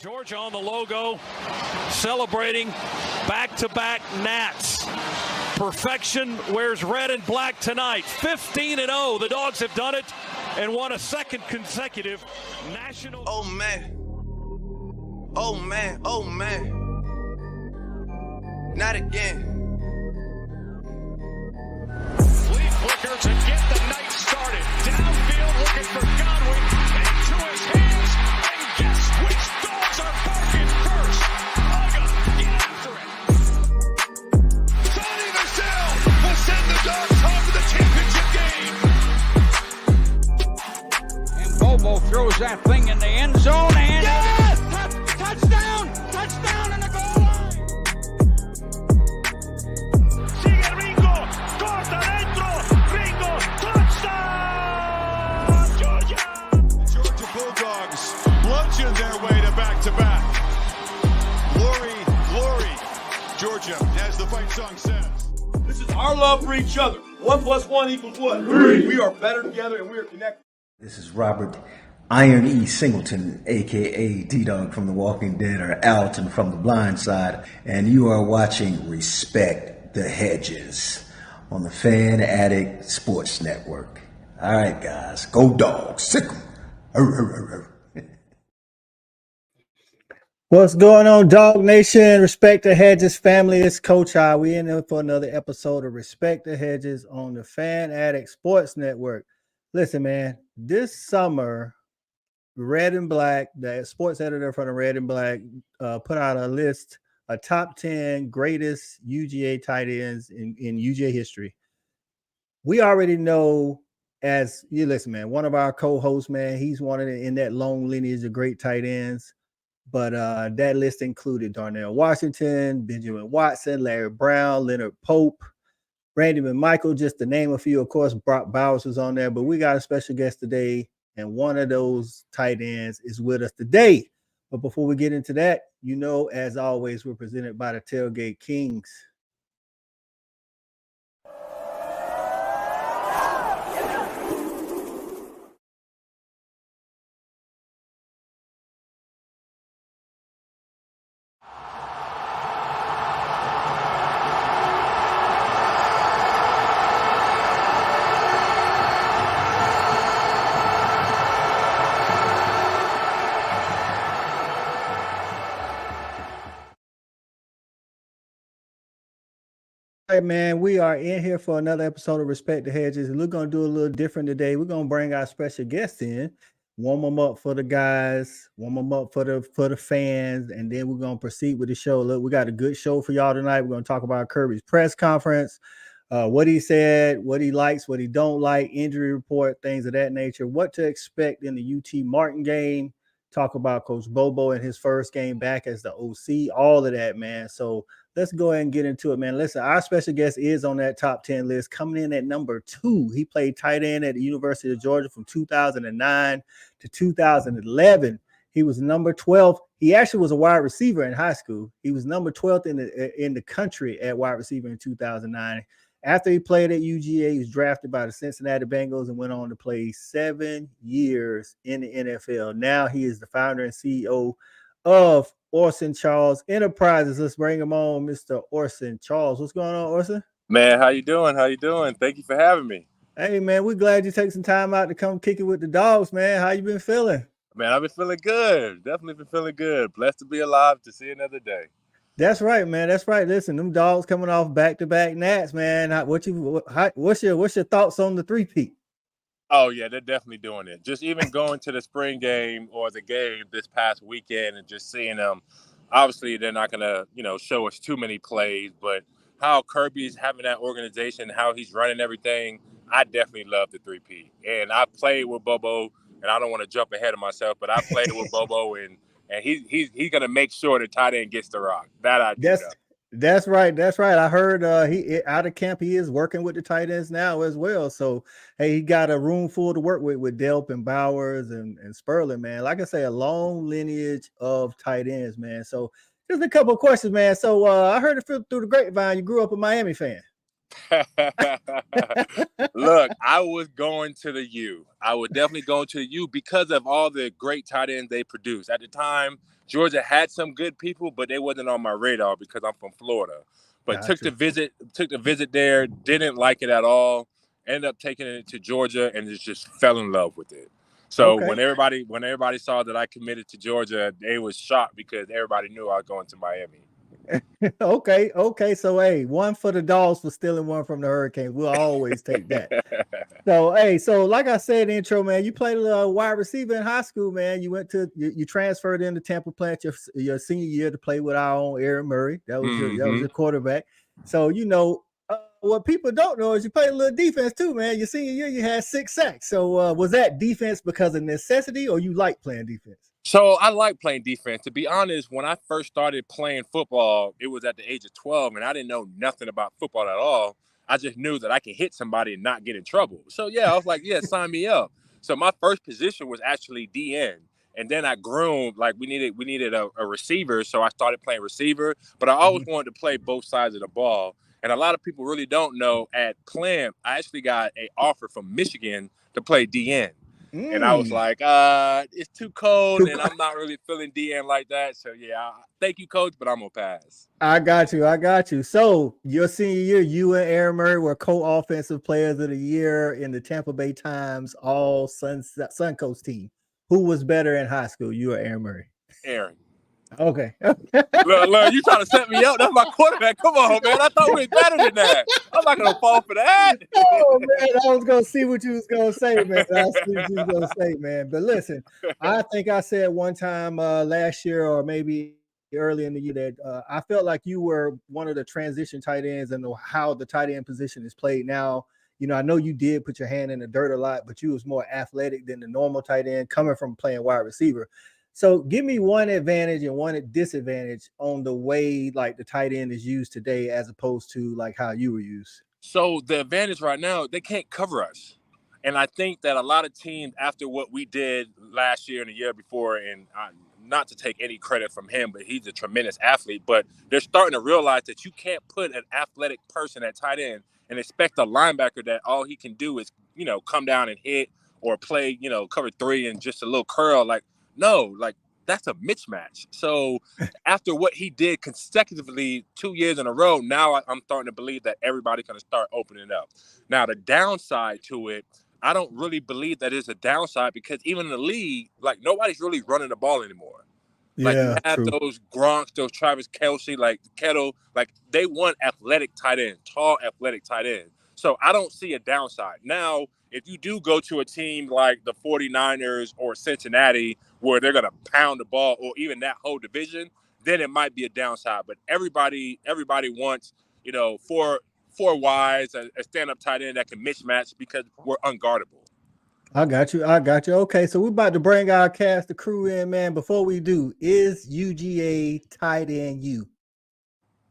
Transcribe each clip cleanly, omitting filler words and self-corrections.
Georgia on the logo, celebrating back-to-back Nats. Perfection wears red and black tonight. 15-0. The Dogs have done it and won a second consecutive national. Oh man. Oh man. Oh man. Not again. Lead flicker to get the night started. Downfield looking for Godwin. Into his hands. And guess which Dogs are barking first? Uga, get after it. Sonny Michel will send the Dogs home to the championship game. And Bobo throws that thing in the end zone and yes! Touchdown! Touchdown in the goal line! Sigue Ringo, corta dentro, Ringo, touchdown! Georgia! The Georgia Bulldogs lungeon their way to back-to-back. Glory, glory, Georgia, as the fight song says. This is our love for each other. 1 + 1 = what? 3. We are better together and we are connected. This is Robert Iron E. Singleton, a.k.a. D-Dog from The Walking Dead, or Alton from The Blind Side, and you are watching Respect the Hedges on the Fan Addict Sports Network. All right, guys, go Dogs, sick 'em. What's going on, Dog Nation? Respect the Hedges family. It's Coach I. We in there for another episode of Respect the Hedges on the Fan Addict Sports Network. Listen, man, this summer, Red and Black, the sports editor from the Red and Black, put out a list, a top 10 greatest UGA tight ends in UGA history. We already know, as you listen, man, one of our co-hosts, man, he's one of in that long lineage of great tight ends. But that list included Darnell Washington, Benjamin Watson, Larry Brown, Leonard Pope, Randy McMichael, just to name a few. Of course, Brock Bowers was on there, but we got a special guest today, and one of those tight ends is with us today. But before we get into that, you know, as always, we're presented by the Tailgate Kings. Hey man, we are in here for another episode of Respect the Hedges, and we're gonna do a little different today. We're gonna bring our special guests in, warm them up for the guys, warm them up for the fans, and then we're gonna proceed with the show. Look, we got a good show for y'all tonight. We're gonna talk about Kirby's press conference, what he said, what he likes, what he don't like, injury report, things of that nature, what to expect in the UT Martin game. Talk about Coach Bobo and his first game back as the OC, all of that, man. So let's go ahead and get into it, man. Listen, our special guest is on that top 10 list, coming in at number 2. He played tight end at the University of Georgia from 2009 to 2011. He was number 12. He actually was a wide receiver in high school. He was number 12th in the country at wide receiver in 2009. After he played at UGA, he was drafted by the Cincinnati Bengals and went on to play 7 years in the NFL. Now he is the founder and CEO of Orson Charles Enterprises. Let's bring him on, Mr. Orson Charles. What's going on, Orson? Man, how you doing? How you doing? Thank you for having me. Hey, man, we're glad you take some time out to come kick it with the Dogs, man. How you been feeling? Man, I've been feeling good. Definitely been feeling good. Blessed to be alive to see another day. That's right, man. That's right. Listen, them Dogs coming off back-to-back Nats, man. What's your thoughts on the three-peat? Oh, yeah, they're definitely doing it. Just even going to the spring game or the game this past weekend and just seeing them, obviously they're not going to, show us too many plays, but how Kirby's having that organization, how he's running everything, I definitely love the three-peat. And I played with Bobo, and I don't want to jump ahead of myself, but I played with Bobo, and he's going to make sure the tight end gets the rock. That I do know. That's right. That's right. I heard he out of camp. He is working with the tight ends now as well. So, hey, he got a room full to work with Delp and Bowers and Sperling, man. Like I say, a long lineage of tight ends, man. So just a couple of questions, man. So I heard it through the grapevine. You grew up a Miami fan. Look, I was going to the U. I would definitely go to the U because of all the great tight ends they produce. At the time, Georgia had some good people, but they wasn't on my radar because I'm from Florida. But Gotcha. took the visit there, didn't like it at all. Ended up taking it to Georgia and just fell in love with it. So Okay. when everybody saw that I committed to Georgia, they was shocked because everybody knew I was going to Miami. Okay. So, hey, one for the Dogs for stealing one from the Hurricanes. We'll always take that. So like I said in the intro, man, you played a wide receiver in high school, man. You transferred into Tampa Plant your senior year to play with our own Aaron Murray. That was your quarterback. So, what people don't know is you played a little defense too, man. Your senior year, you had 6 sacks. So, was that defense because of necessity, or you like playing defense? So I like playing defense. To be honest, when I first started playing football, it was at the age of 12, and I didn't know nothing about football at all. I just knew that I could hit somebody and not get in trouble. So, yeah, I was like, yeah, sign me up. So my first position was actually DN. And then I groomed, like we needed a receiver, so I started playing receiver. But I always wanted to play both sides of the ball. And a lot of people really don't know, at Plant, I actually got an offer from Michigan to play DN. And I was like, it's too cold, and I'm not really feeling DN like that. So, yeah, thank you, Coach, but I'm going to pass. I got you. So, your senior year, you and Aaron Murray were co-offensive players of the year in the Tampa Bay Times Suncoast team. Who was better in high school, you or Aaron Murray? Aaron. Okay. Look, you trying to set me up? That's my quarterback. Come on, man. I thought we were better than that. I'm not going to fall for that. Oh, man. I was going to see what you was going to say, man. But listen, I think I said one time last year or maybe early in the year that I felt like you were one of the transition tight ends and how the tight end position is played now. I know you did put your hand in the dirt a lot, but you was more athletic than the normal tight end coming from playing wide receiver. So give me one advantage and one disadvantage on the way like the tight end is used today as opposed to like how you were used. So the advantage right now, they can't cover us. And I think that a lot of teams, after what we did last year and the year before, and not to take any credit from him, but he's a tremendous athlete, but they're starting to realize that you can't put an athletic person at tight end and expect a linebacker that all he can do is, come down and hit or play, cover 3 and just a little curl. No, that's a mismatch. So after what he did consecutively 2 years in a row, now I'm starting to believe that everybody's going to start opening up. Now, the downside to it, I don't really believe that is a downside because even in the league, nobody's really running the ball anymore. You have true. Those Gronks, those Travis Kelce, Kettle, they want athletic tight end, tall athletic tight end. So I don't see a downside. Now, if you do go to a team like the 49ers or Cincinnati where they're going to pound the ball or even that whole division, then it might be a downside. But everybody wants, 4 wides, a stand-up tight end that can mismatch because we're unguardable. I got you. Okay, so we're about to bring our cast, the crew in, man. Before we do, is UGA tight end you?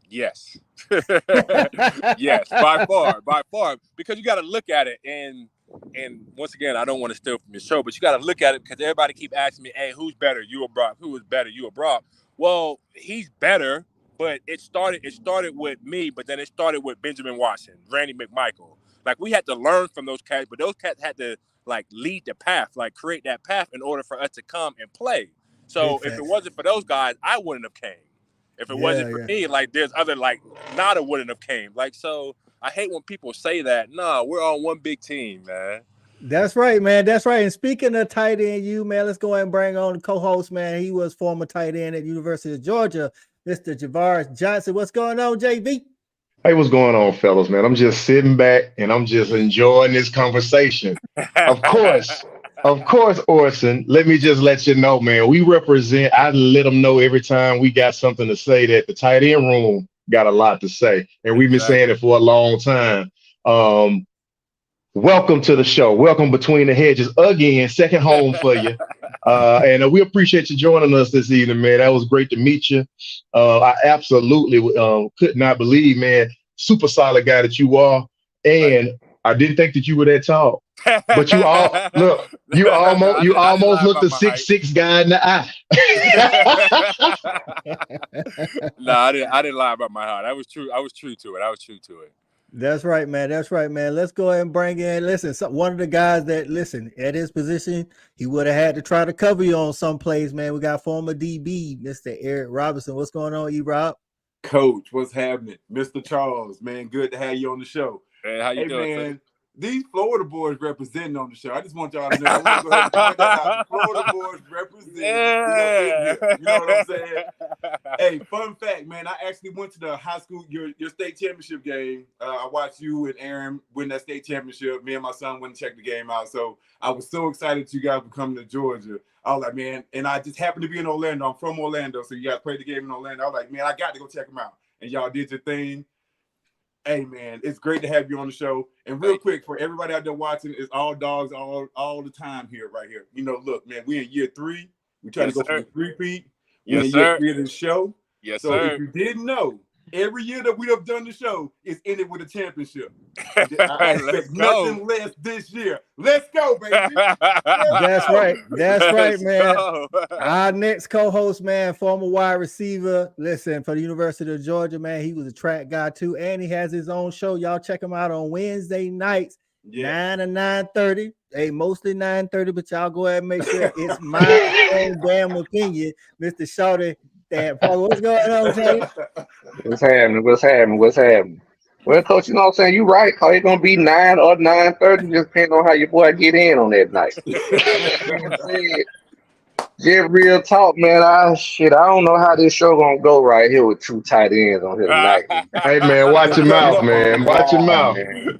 Yes. Yes, by far. Because you got to look at it. And once again, I don't want to steal from your show, but you got to look at it because everybody keep asking me, hey, who's better, you or Brock? Who is better, you or Brock? Well, he's better, but it started with me, but then it started with Benjamin Watson, Randy McMichael. We had to learn from those cats, but those cats had to lead the path, create that path in order for us to come and play. So if it wasn't for those guys, I wouldn't have came. If it wasn't for me, there's other Nada wouldn't have came. So I hate when people say that. No, we're on one big team, man. That's right, man. That's right. And speaking of tight end, you, man, let's go ahead and bring on the co-host, man. He was former tight end at University of Georgia, Mr. Jevaris Johnson. What's going on, JV? Hey, what's going on, fellas, man? I'm just sitting back and I'm just enjoying this conversation. Of course, Orson, let me just let you know, man, we represent, I let them know every time we got something to say that the tight end room got a lot to say. And we've been saying it for a long time. Welcome to the show. Welcome Between the Hedges again, second home for you. And we appreciate you joining us this evening, man. That was great to meet you. I absolutely could not believe, man, super solid guy that you are. And I didn't think that you were that tall. But you almost looked a 6'6" guy in the eye. No, I didn't lie about my height. I was true to it. That's right, man. That's right, man. Let's go ahead and bring in. Listen, one of the guys that at his position, he would have had to try to cover you on some plays, man. We got former DB, Mr. Erik Robinson. What's going on, E-Rob? Coach, what's happening? Mr. Charles, man, good to have you on the show. Hey, how you doing, man? These Florida boys representing on the show. I just want y'all to know. I want to go ahead and point that out. The Florida boys represent. Yeah. You know what I'm saying? Hey, fun fact, man. I actually went to the high school, your state championship game. I watched you and Aaron win that state championship. Me and my son went and checked the game out. So I was so excited you guys were coming to Georgia. I was like, man, and I just happened to be in Orlando. I'm from Orlando, so you guys played the game in Orlando. I was like, man, I got to go check them out. And y'all did your thing. Hey, man, it's great to have you on the show. And real quick, for everybody out there watching, it's all dogs all the time here, right here. You know, look, man, we in year 3. We try to go for the three-peat. We're in year 3 of the show. Yes, so sir. If you didn't know, every year that we have done the show is ended with a championship. I expect nothing less this year. Let's go, baby. That's right. That's right, man. Our next co-host, man, former wide receiver. Listen, for the University of Georgia, man, he was a track guy too, and he has his own show. Y'all check him out on Wednesday nights, 9 to 9:30. Hey, mostly 9:30, but y'all go ahead and make sure it's my own damn opinion, Mr. Shorty. What's going on, Tony? What's happening? Well, Coach, you know what I'm saying? You right. It's going to be 9 or 9:30, just depending on how your boy get in on that night. Just real talk, man. I don't know how this show going to go right here with 2 tight ends on here tonight. Hey, man, watch your mouth, man. Watch your mouth.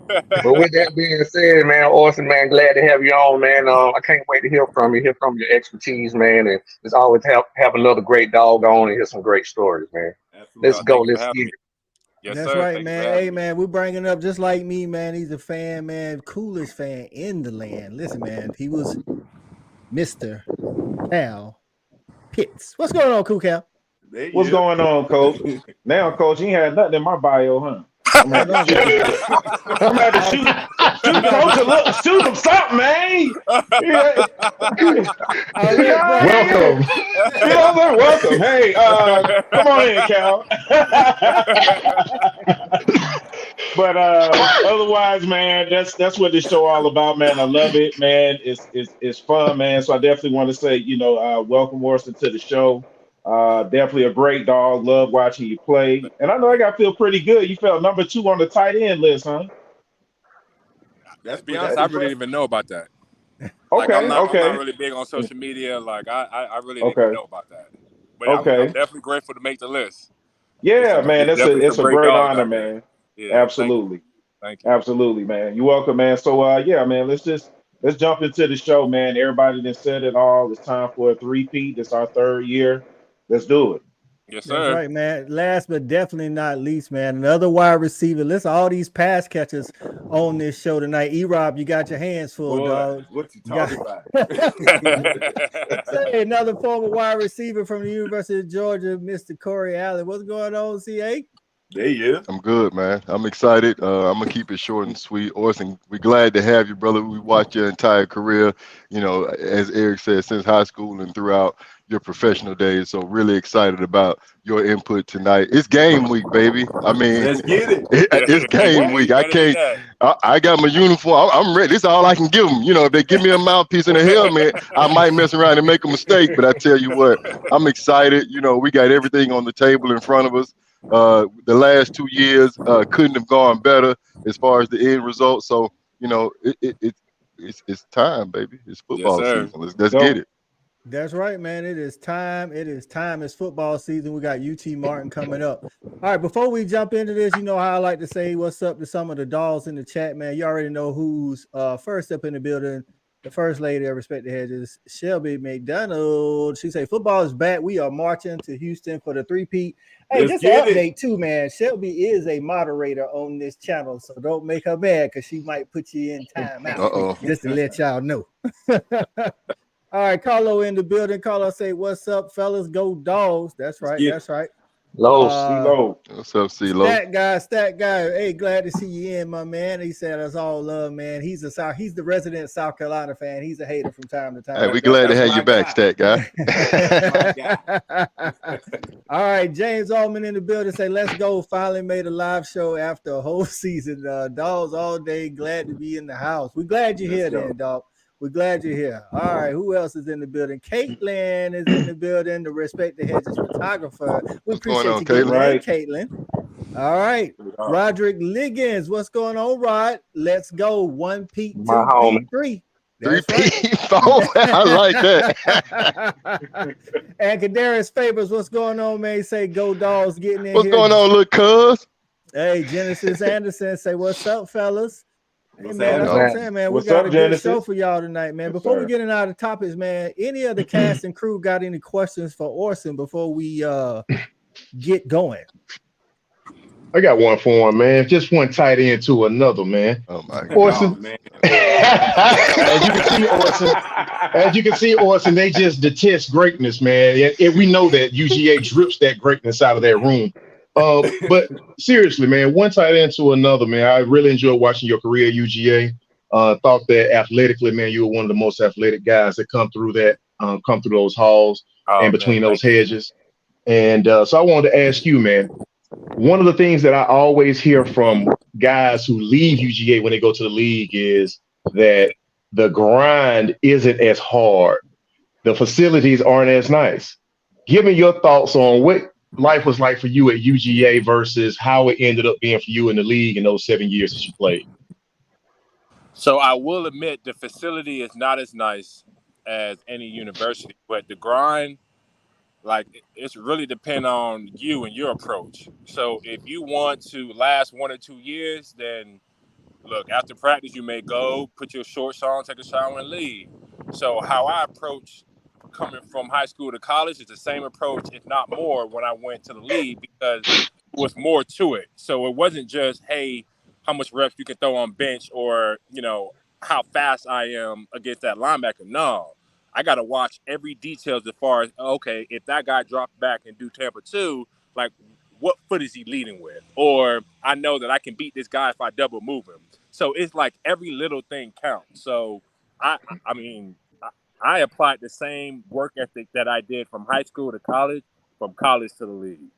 But with that being said, man, Orson, man, glad to have you on, man. I can't wait to hear from your expertise, man. And it's always have another great dog on and hear some great stories, man. Absolutely. Let's go. Let's get it. Yes, that's sir. right, Thank man. Hey, man, we're bringing up just like me, man. He's a fan, man. Coolest fan in the land. Listen, man, he was Mr. Cal Pitts. What's going on, Cool Cal? What's going on, Coach? Now, Coach, he had nothing in my bio, huh? I'm gonna have to shoot Coach shoot him something, man. Welcome. Welcome. Hey, come on in, Cal. But otherwise, man, that's what this show all about, man. I love it, man. It's fun, man. So I definitely want to say, welcome Orson to the show. Definitely a great dog. Love watching you play. And I know I got to feel pretty good. You felt number 2 on the tight end list, huh? To be honest, I really didn't even know about that. Okay, I'm not really big on social media. Like I really didn't even know about that. But I'm definitely grateful to make the list. Yeah, man, it's a great honor, man. Yeah, absolutely. Thank you. Absolutely, man. You're welcome, man. So yeah, man, let's jump into the show, man. Everybody that said it all. It's time for a 3-peat. It's our 3rd year. Let's do it. Yes, sir. That's right, man. Last but definitely not least, man, another wide receiver. Listen, all these pass catchers on this show tonight. E-Rob, you got your hands full, dog. What you talking about? Say another former wide receiver from the University of Georgia, Mr. Corey Allen. What's going on, CA? There you is. I'm good, man. I'm excited. I'm gonna keep it short and sweet. Orson, we're glad to have you, brother. We watched your entire career, as Erik said, since high school and throughout your professional days. So really excited about your input tonight. It's game week, baby. I mean, let's get it. It's game week. I got my uniform. I'm ready. This is all I can give them. If they give me a mouthpiece and a helmet, I might mess around and make a mistake. But I tell you what, I'm excited. We got everything on the table in front of us. The last 2 years couldn't have gone better as far as the end result. So it's time, baby. It's football season. Let's get it. That's right, man. It is time. It's football season. We got UT Martin coming up. All right, before we jump into this, you know how I like to say what's up to some of the dogs in the chat, man. You already know who's first up in the building. The first lady of Respect the Hedges, Shelby McDonald. She say football is back. We are marching to Houston for the 3-peat. Hey, just an update too, man. Shelby is a moderator on this channel, so don't make her mad because she might put you in timeout. Just to let y'all know. All right, Carlo in the building. Carlo say, "What's up, fellas? Go Dogs." That's right. That's right. CeeLo. What's up, CeeLo? Stat guy. Hey, glad to see you in, my man. He said us all love, man. He's the resident South Carolina fan. He's a hater from time to time. Hey, we glad to have you back, Stat guy. All right, James Allman in the building. Say, let's go. Finally made a live show after a whole season. Dogs all day. Glad to be in the house. We glad you're here, then, dog. We're glad you're here. All right, who else is in the building? Katlyne is in the building, the Respect the Hedges photographer. We appreciate you getting in, Katlyne. All right, Roderick Liggins, what's going on, Rod? Let's go. 1 Pete, 2 Pete, 3. That's 3 right. Pete, 4. I like that. And Kadarius Favors, what's going on, man? Say go Dogs getting in. What's here. going on, little cuz? Hey, Genesis Anderson, say what's up, fellas? Hey, What's man, up, that's what I'm saying, man. What's we got up, a Genesis? good show for y'all tonight, man. Yes, Before we sir. get into the topics, man, any of the cast and crew got any questions for Orson before we get going? I got one for him, man. Just one tight end to another, man. Oh my God. Orson. Oh, man. As you can see, Orson, they just detest greatness, man. And we know that UGA drips that greatness out of that room. But seriously, man, one tight end to another, man. I really enjoyed watching your career at UGA. Thought that athletically, man, you were one of the most athletic guys that come through those halls and between those hedges. And so I wanted to ask you, man, one of the things that I always hear from guys who leave UGA when they go to the league is that the grind isn't as hard. The facilities aren't as nice. Give me your thoughts on what life was like for you at UGA versus how it ended up being for you in the league in those 7 years that you played. So I will admit the facility is not as nice as any university, but the grind, like, it's really depend on you and your approach. So if you want to last 1 or 2 years, then look, after practice, you may go, put your shorts on, take a shower, and leave. So how I approach coming from high school to college is the same approach, if not more, when I went to the league, because there was more to it. So it wasn't just, hey, how much reps you can throw on bench or, how fast I am against that linebacker. No, I got to watch every detail as far as, okay, if that guy drops back and do Tampa 2, like, what foot is he leading with? Or I know that I can beat this guy if I double move him. So it's like every little thing counts. So, I applied the same work ethic that I did from high school to college, from college to the league.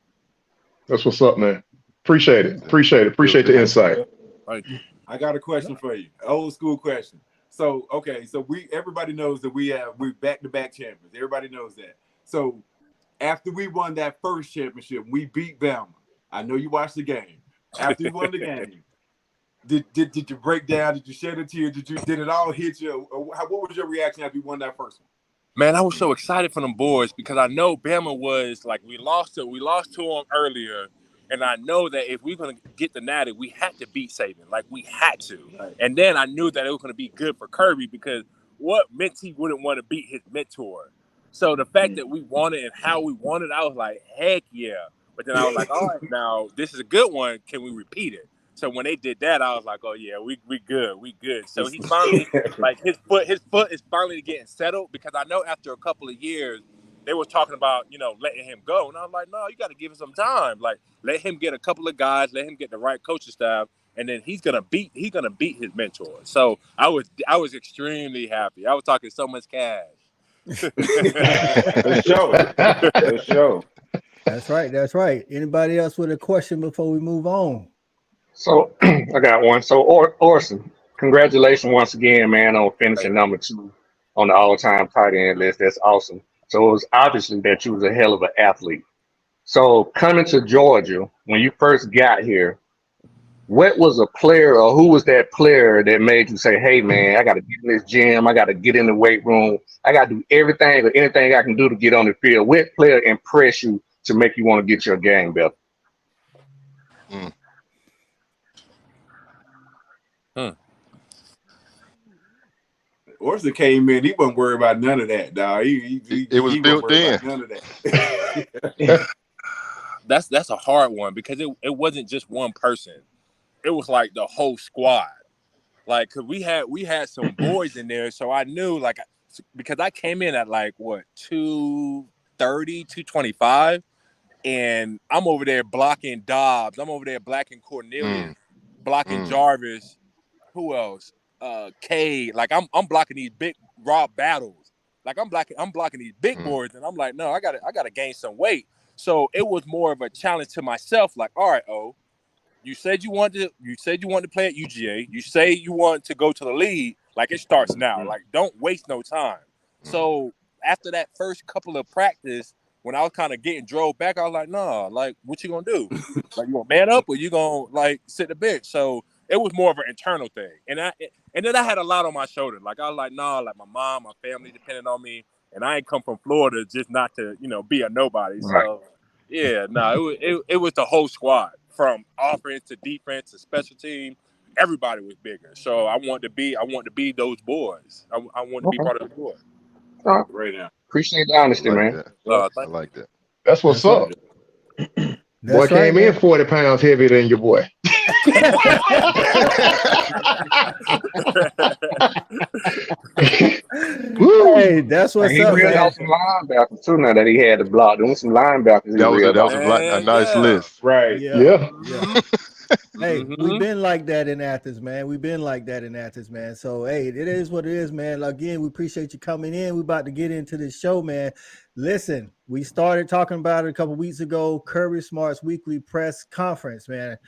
That's what's up, man. Appreciate it. Appreciate the insight. Thank you. I got a question for you. Old school question. So, okay, so everybody knows that we're back-to-back champions. Everybody knows that. So after we won that first championship, we beat Bama. I know you watched the game. After you won the game, did you break down? Did you shed a tear? Did it all hit you? What was your reaction after you won that first one? Man, I was so excited for them boys because I know Bama was like, we lost to them earlier. And I know that if we're going to get the natty, we had to beat Saban. Like, we had to. Right. And then I knew that it was going to be good for Kirby because what mentee wouldn't want to beat his mentor? So the fact that we won it and how we won it, I was like, heck yeah. But then I was like, all right, now this is a good one. Can we repeat it? So when they did that, I was like, oh yeah, we good. We good. So he finally, like, his foot is finally getting settled because I know after a couple of years, they were talking about, letting him go. And I was like, no, you got to give him some time. Like, let him get a couple of guys, let him get the right coaching staff, and then he's gonna beat his mentor. So I was extremely happy. I was talking so much cash. The show. That's right. Anybody else with a question before we move on? So I got one. So Orson, congratulations once again, man, on finishing number 2 on the all-time tight end list. That's awesome. So it was obviously that you was a hell of an athlete. So coming to Georgia, when you first got here, what was a player or who was that player that made you say, hey, man, I got to get in this gym. I got to get in the weight room. I got to do everything or anything I can do to get on the field. What player impressed you to make you want to get your game better? Orson came in, he wasn't worried about none of that, dog. It was built in. None of that. That's a hard one because it wasn't just one person. It was like the whole squad. Like, cause we had some boys in there, so I knew, like, because I came in at like what 230, 225. and I'm over there blocking Dobbs. I'm over there blocking Cornelius, blocking Jarvis. Who else? Cade. Like I'm blocking these big raw battles. Like I'm blocking these big boards, and I'm like, no, I gotta gain some weight. So it was more of a challenge to myself. Like, all right, you said you wanted to play at UGA. You say you want to go to the league. Like, it starts now. Like, don't waste no time. So after that first couple of practice, when I was kind of getting drove back, I was like, nah, like, what you gonna do? Like, you gonna man up or you gonna like sit the bench? So it was more of an internal thing. And then I had a lot on my shoulder. Like, I was like, nah, like my mom, my family depended on me. And I ain't come from Florida just not to, be a nobody. Right. So yeah, it was the whole squad, from offense to defense to special team. Everybody was bigger. So I want to be those boys. I want to be part of the boys. Right now. Appreciate the honesty, man. I like that. That's what's up. Boy came in 40 pounds heavier than your boy. Hey, that's what's he up, reeled man. out some linebackers too. Now that he had to block, doing some linebackers. That was a nice list. Right. Yeah. Hey, we've been like that in Athens, man. So, hey, it is what it is, man. Again, we appreciate you coming in. We're about to get into this show, man. Listen, we started talking about it a couple weeks ago, Kirby Smart's weekly press conference, man.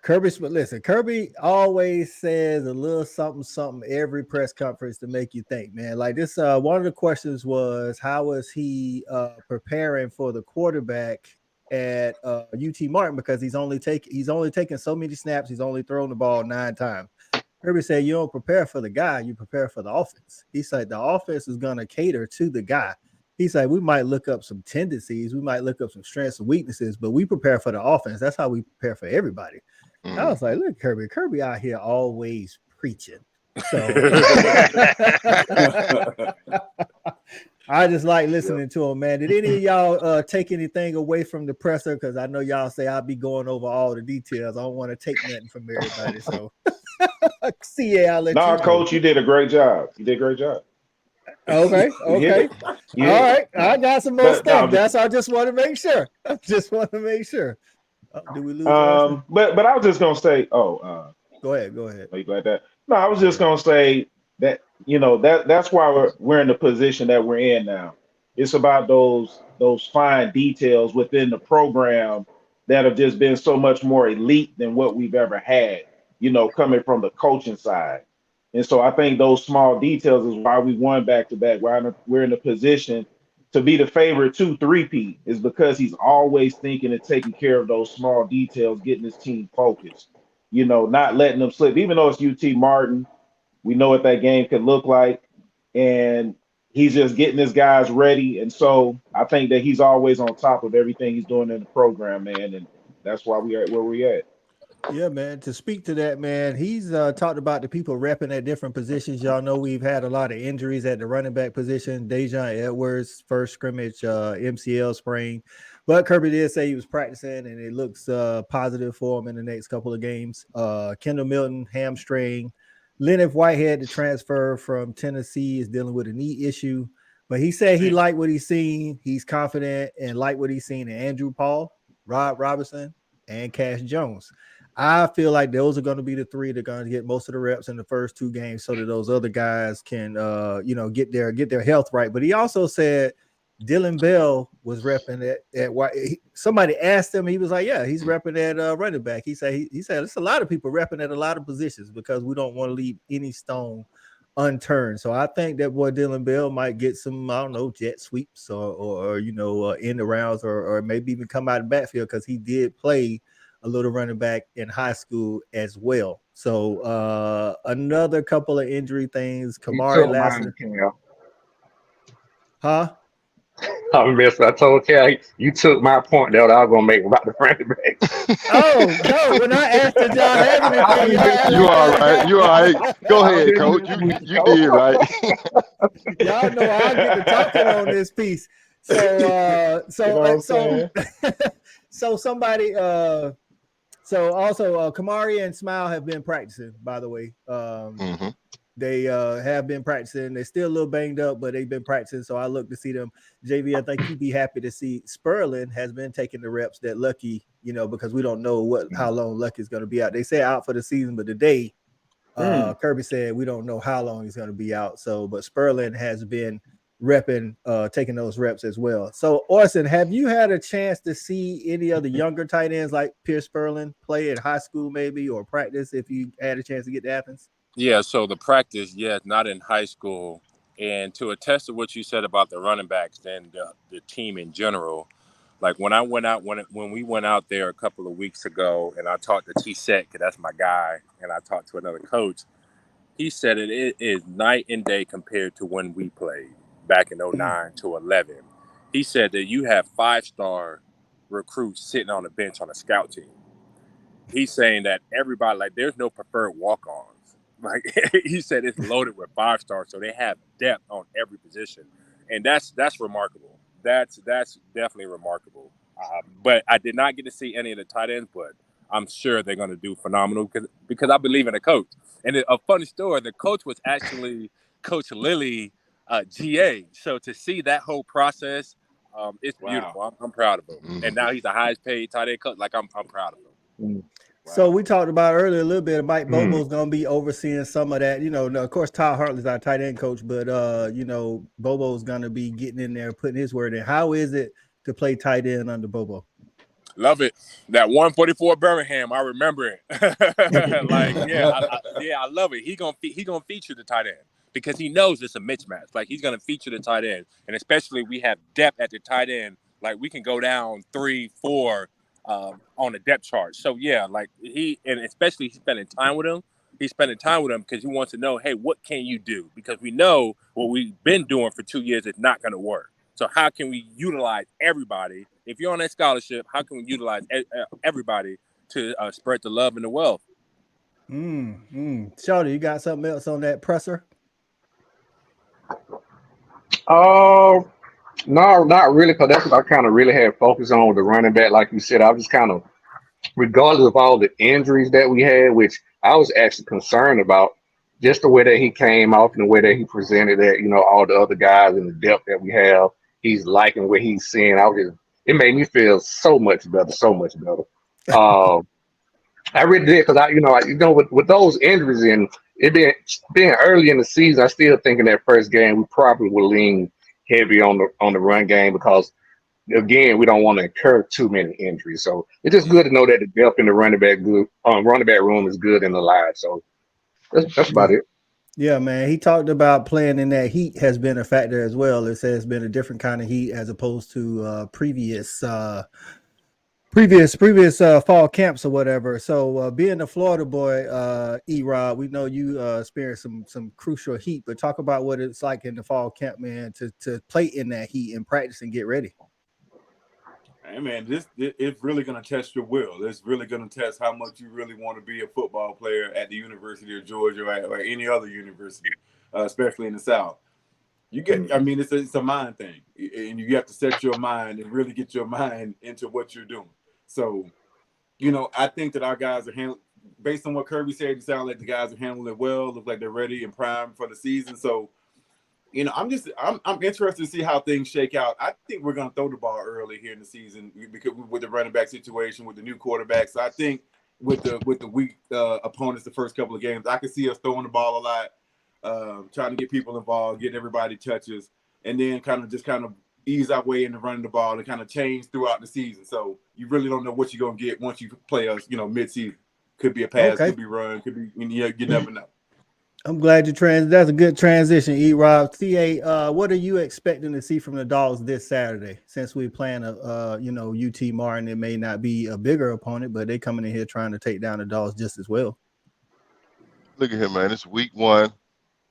Kirby always says a little something every press conference to make you think, man. Like this, one of the questions was, how was he preparing for the quarterback at UT Martin, because he's only taken so many snaps, he's only thrown the ball 9 times. Kirby said, you don't prepare for the guy, you prepare for the offense. He said the offense is going to cater to the guy. He said we might look up some tendencies, we might look up some strengths and weaknesses, but we prepare for the offense. That's how we prepare for everybody. I was like, look, Kirby out here always preaching. So I just like listening to him, man. Did any of y'all take anything away from the presser? Because I know y'all say I'll be going over all the details. I don't want to take nothing from everybody. So I'll let you. Coach, you did a great job. Okay. Yeah. All right. I got some more stuff. I just want to make sure. Do we lose? But I was just gonna say, go ahead. Are you glad that? No, I was just gonna say that that's why we're in the position that we're in now. It's about those fine details within the program that have just been so much more elite than what we've ever had, coming from the coaching side. And so I think those small details is why we won back-to-back. We're in a position to be the favorite to three-peat, is because he's always thinking and taking care of those small details, getting his team focused, not letting them slip. Even though it's UT Martin, we know what that game could look like, and he's just getting his guys ready. And so I think that he's always on top of everything he's doing in the program, man, and that's why we are where we're at. Yeah, man. To speak to that, man, he's talked about the people repping at different positions. Y'all know we've had a lot of injuries at the running back position. Dejon Edwards, first scrimmage, MCL sprain. But Kirby did say he was practicing, and it looks positive for him in the next couple of games. Kendall Milton, hamstring. Leonard Whitehead, the transfer from Tennessee, is dealing with a knee issue. But he said he liked what he's seen. He's confident and liked what he's seen in Andrew Paul, Rob Robinson, and Cash Jones. I feel like those are going to be the three that are going to get most of the reps in the first 2 games, so that those other guys can, get their health right. But he also said Dylan Bell was repping at somebody asked him, he was like, yeah, he's repping at running back. He said it's a lot of people repping at a lot of positions because we don't want to leave any stone unturned. So I think that boy Dylan Bell might get some, I don't know, jet sweeps or end arounds or maybe even come out of the backfield, because he did play a little running back in high school as well. So another couple of injury things. Kamari last huh? I told Cal, you took my point that I was gonna make about the running back. Oh no! When I asked did y'all have anything, you all right? You all right? Go ahead, Coach. You did right. Y'all know I'll get to talking on this piece. So also Kamari and Smile have been practicing, by the way. They have been practicing. They're still a little banged up, but they've been practicing. So I look to see them. JV, I think you'd be happy to see Sperling has been taking the reps that Lucky, because we don't know how long Lucky's going to be out. They say out for the season, but today Kirby said we don't know how long he's going to be out. So, but Sperling has been repping, taking those reps as well. So, Orson, have you had a chance to see any of the younger tight ends like Pierce Sperling play in high school maybe or practice if you had a chance to get to Athens? Yeah, so the practice, not in high school. And to attest to what you said about the running backs and the team in general, like when I went out, when we went out there a couple of weeks ago and I talked to T-Set, because that's my guy, and I talked to another coach, he said it is night and day compared to when we played back in 09 to 11. He said that you have 5-star recruits sitting on the bench on a scout team. He's saying that everybody, like, there's no preferred walk-ons. Like, he said it's loaded with 5-stars, so they have depth on every position. And that's remarkable. That's definitely remarkable. But I did not get to see any of the tight ends, but I'm sure they're going to do phenomenal because I believe in the coach. And a funny story, the coach was actually Coach Lilly, GA. So to see that whole process, it's beautiful. I'm proud of him. And now he's the highest paid tight end coach. Like, I'm proud of him. So we talked about earlier a little bit. Mike Bobo's going to be overseeing some of that. Of course, Todd Hartley's our tight end coach, but Bobo's going to be getting in there, putting his word in. How is it to play tight end under Bobo? Love it. That 144 Birmingham, I remember it. I love it. He gonna feature the tight end because he knows it's a mismatch. Like, he's gonna feature the tight end, and especially we have depth at the tight end. Like, we can go down 3, 4 on the depth chart. So especially he's spending time with him. He's spending time with him because he wants to know, hey, what can you do? Because we know what we've been doing for 2 years is not going to work. So how can we utilize everybody? If you're on that scholarship, how can we utilize everybody to spread the love and the wealth? Shawty, you got something else on that presser? No, not really, because that's what I kind of really had focused on with the running back. Like you said, I was kind of, regardless of all the injuries that we had, which I was actually concerned about, just the way that he came off and the way that he presented that, all the other guys and the depth that we have. He's liking what he's seeing. It made me feel so much better. I really did, because with those injuries and it being early in the season, I still think in that first game we probably will lean heavy on the run game because, again, we don't want to incur too many injuries. So it's just good to know that the depth in the running back room is good and alive. So that's about it. Yeah, man. He talked about playing in that heat has been a factor as well. It says it's been a different kind of heat as opposed to previous fall camps or whatever. So being a Florida boy, E-Rob, we know you experienced some crucial heat, but talk about what it's like in the fall camp, man, to play in that heat and practice and get ready. Hey, man, it's really going to test your will. It's really going to test how much you really want to be a football player at the University of Georgia or any other university, especially in the South. It's a mind thing, and you have to set your mind and really get your mind into what you're doing. So, I think that our guys are handling, based on what Kirby said, it sounds like the guys are handling it well. Look like they're ready and primed for the season. So, I'm interested to see how things shake out. I think we're going to throw the ball early here in the season because with the running back situation, with the new quarterback. So I think with the weak opponents, the first couple of games, I can see us throwing the ball a lot, trying to get people involved, get everybody touches, and then kind of ease our way into running the ball and kind of change throughout the season. So you really don't know what you're going to get once you play us, mid-season. Could be a pass, could be run, could be, you never know. I'm glad that's a good transition, E-Rob. CA, what are you expecting to see from the Dogs this Saturday? Since we're playing UT Martin, it may not be a bigger opponent, but they coming in here trying to take down the Dogs just as well. Look at him, man. It's week 1.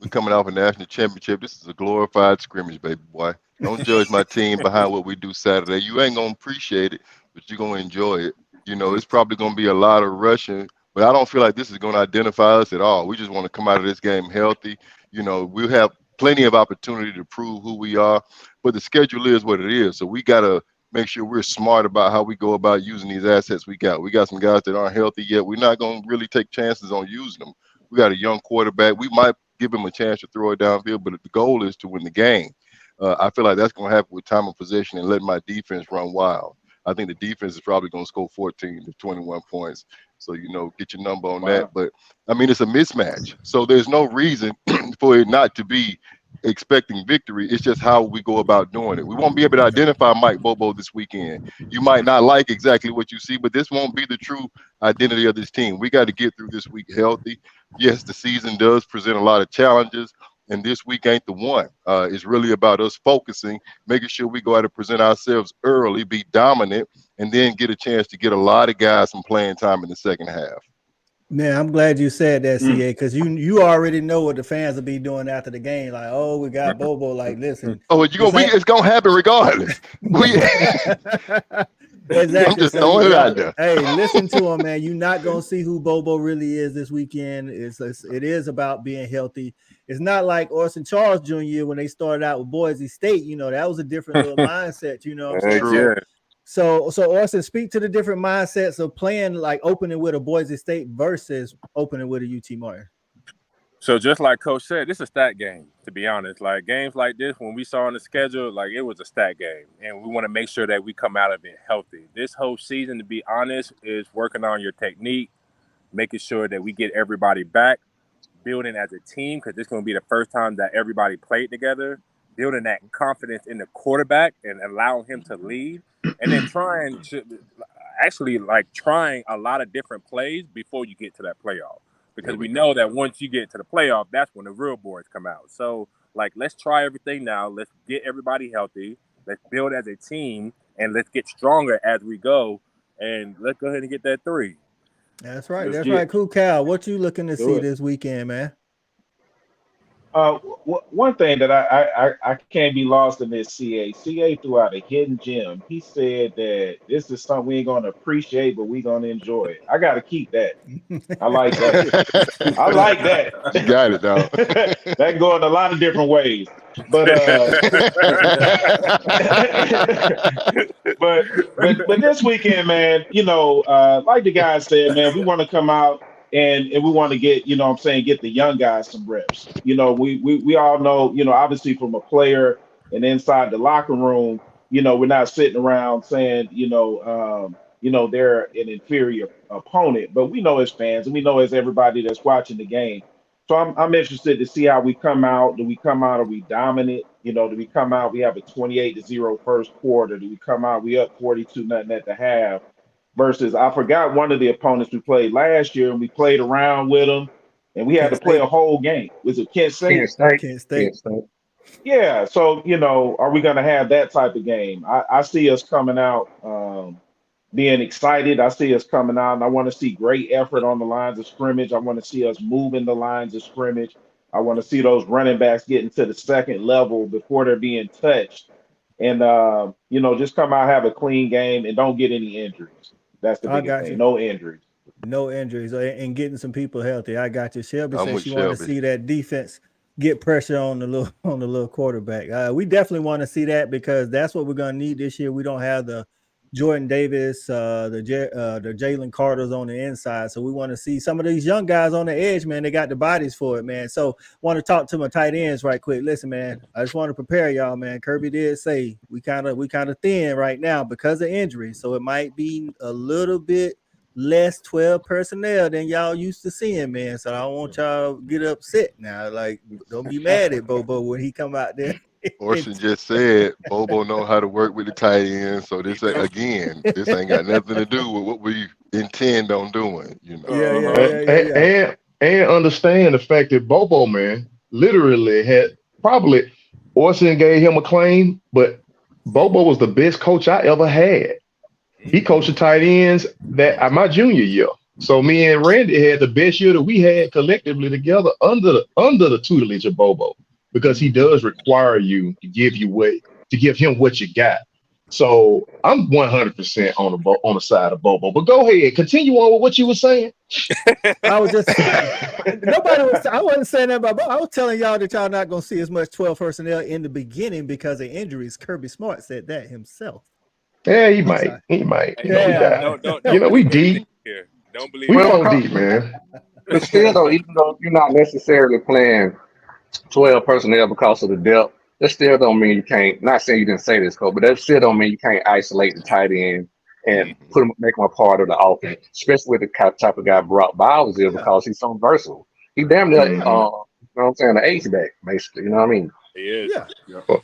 We're coming off a national championship. This is a glorified scrimmage, baby boy. Don't judge my team behind what we do Saturday. You ain't going to appreciate it, but you're going to enjoy it. It's probably going to be a lot of rushing, but I don't feel like this is going to identify us at all. We just want to come out of this game healthy. We'll have plenty of opportunity to prove who we are, but the schedule is what it is. So we got to make sure we're smart about how we go about using these assets we got. We got some guys that aren't healthy yet. We're not going to really take chances on using them. We got a young quarterback. We might give him a chance to throw it downfield. But the goal is to win the game. I feel like that's going to happen with time of possession and letting my defense run wild. I think the defense is probably going to score 14 to 21 points. So, get your number on that. But, I mean, it's a mismatch. So there's no reason for it not to be expecting victory. It's just how we go about doing it. We won't be able to identify Mike Bobo this weekend. You might not like exactly what you see, but this won't be the true identity of this team. We got to get through this week healthy. Yes, the season does present a lot of challenges, and this week ain't the one. It's really about us focusing, making sure we go out and present ourselves early, be dominant, and then get a chance to get a lot of guys some playing time in the second half. Man, I'm glad you said that, CA, because you already know what the fans will be doing after the game. Like, oh, we got Bobo. Like, listen. Oh, it's gonna happen regardless. Exactly. I'm just throwing it out there. Hey, listen to him, man. You're not gonna see who Bobo really is this weekend. It is about being healthy. It's not like Orson Charles Jr. when they started out with Boise State. That was a different little mindset. What I'm saying? So Orson, speak to the different mindsets of playing, like opening with a Boise State versus opening with a UT Martin. So just like Coach said, this is a stat game, to be honest. Like games like this, when we saw on the schedule, like it was a stat game. And we want to make sure that we come out of it healthy. This whole season, to be honest, is working on your technique, making sure that we get everybody back, building as a team, because it's going to be the first time that everybody played together, building that confidence in the quarterback and allowing him to lead. And then trying a lot of different plays before you get to that playoff. Because we know that once you get to the playoff, that's when the real boys come out. So, let's try everything now. Let's get everybody healthy. Let's build as a team, and let's get stronger as we go. And let's go ahead and get that 3. That's right. That's right. Cool, Cal. What you looking to see this weekend, man? One thing that I can't be lost in this, CA threw out a hidden gem. He said that this is something we ain't going to appreciate, but we going to enjoy it. I got to keep that. I like that. I like that. You got it, dog. That can go in a lot of different ways. But but this weekend, man, like the guy said, man, we want to come out and we want to get, get the young guys some reps. We all know, obviously from a player and inside the locker room, we're not sitting around saying, they're an inferior opponent, but we know as fans and we know as everybody that's watching the game. So I'm interested to see how we come out. Do we come out? Are we dominant? Do we come out? We have a 28-0 first quarter. Do we come out? We up 42-0 at the half? Versus, I forgot one of the opponents we played last year, and we played around with them, and we had to play a whole game. Was it Kent State? Kent State. Yeah. So, are we going to have that type of game? I see us coming out being excited. I see us coming out, and I want to see great effort on the lines of scrimmage. I want to see us moving the lines of scrimmage. I want to see those running backs getting to the second level before they're being touched. And, just come out, have a clean game, and don't get any injuries. That's the biggest thing. No injuries. No injuries, and getting some people healthy. I got you. Shelby said she want to see that defense get pressure on the little quarterback. We definitely want to see that because that's what we're going to need this year. We don't have the Jordan Davis, the Jalen Carters on the inside, so we want to see some of these young guys on the edge, man. They got the bodies for it, man. So want to talk to my tight ends right quick. Listen, man, I just want to prepare y'all, man. Kirby did say we kind of thin right now because of injury, so it might be a little bit less 12 personnel than y'all used to seeing, man. So I don't want y'all to get upset now. Like, don't be mad at Bobo when he come out there. Orson just said Bobo know how to work with the tight end. So this ain't got nothing to do with what we intend on doing, Yeah. And understand the fact that Bobo, man, literally had probably Orson gave him a claim, but Bobo was the best coach I ever had. He coached the tight ends that my junior year. So me and Randy had the best year that we had collectively together under the tutelage of Bobo, because he does require you to give him what you got. So I'm 100% on the side of Bobo. But go ahead, continue on with what you were saying. I wasn't saying that about Bobo. I was telling y'all that y'all not gonna see as much 12 personnel in the beginning because of injuries. Kirby Smart said that himself. Yeah, he might. We deep. Don't believe we go deep, man. But still, though, even though you're not necessarily playing 12 personnel because of the depth. That still don't mean you can't. Not saying you didn't say this, Cole, but that still don't mean you can't isolate the tight end and make him a part of the offense, especially with the type of guy Brock Bowers is because he's so versatile. He damn near, you know what I'm saying, the H-back, basically. You know what I mean? He is. Yeah. Coach,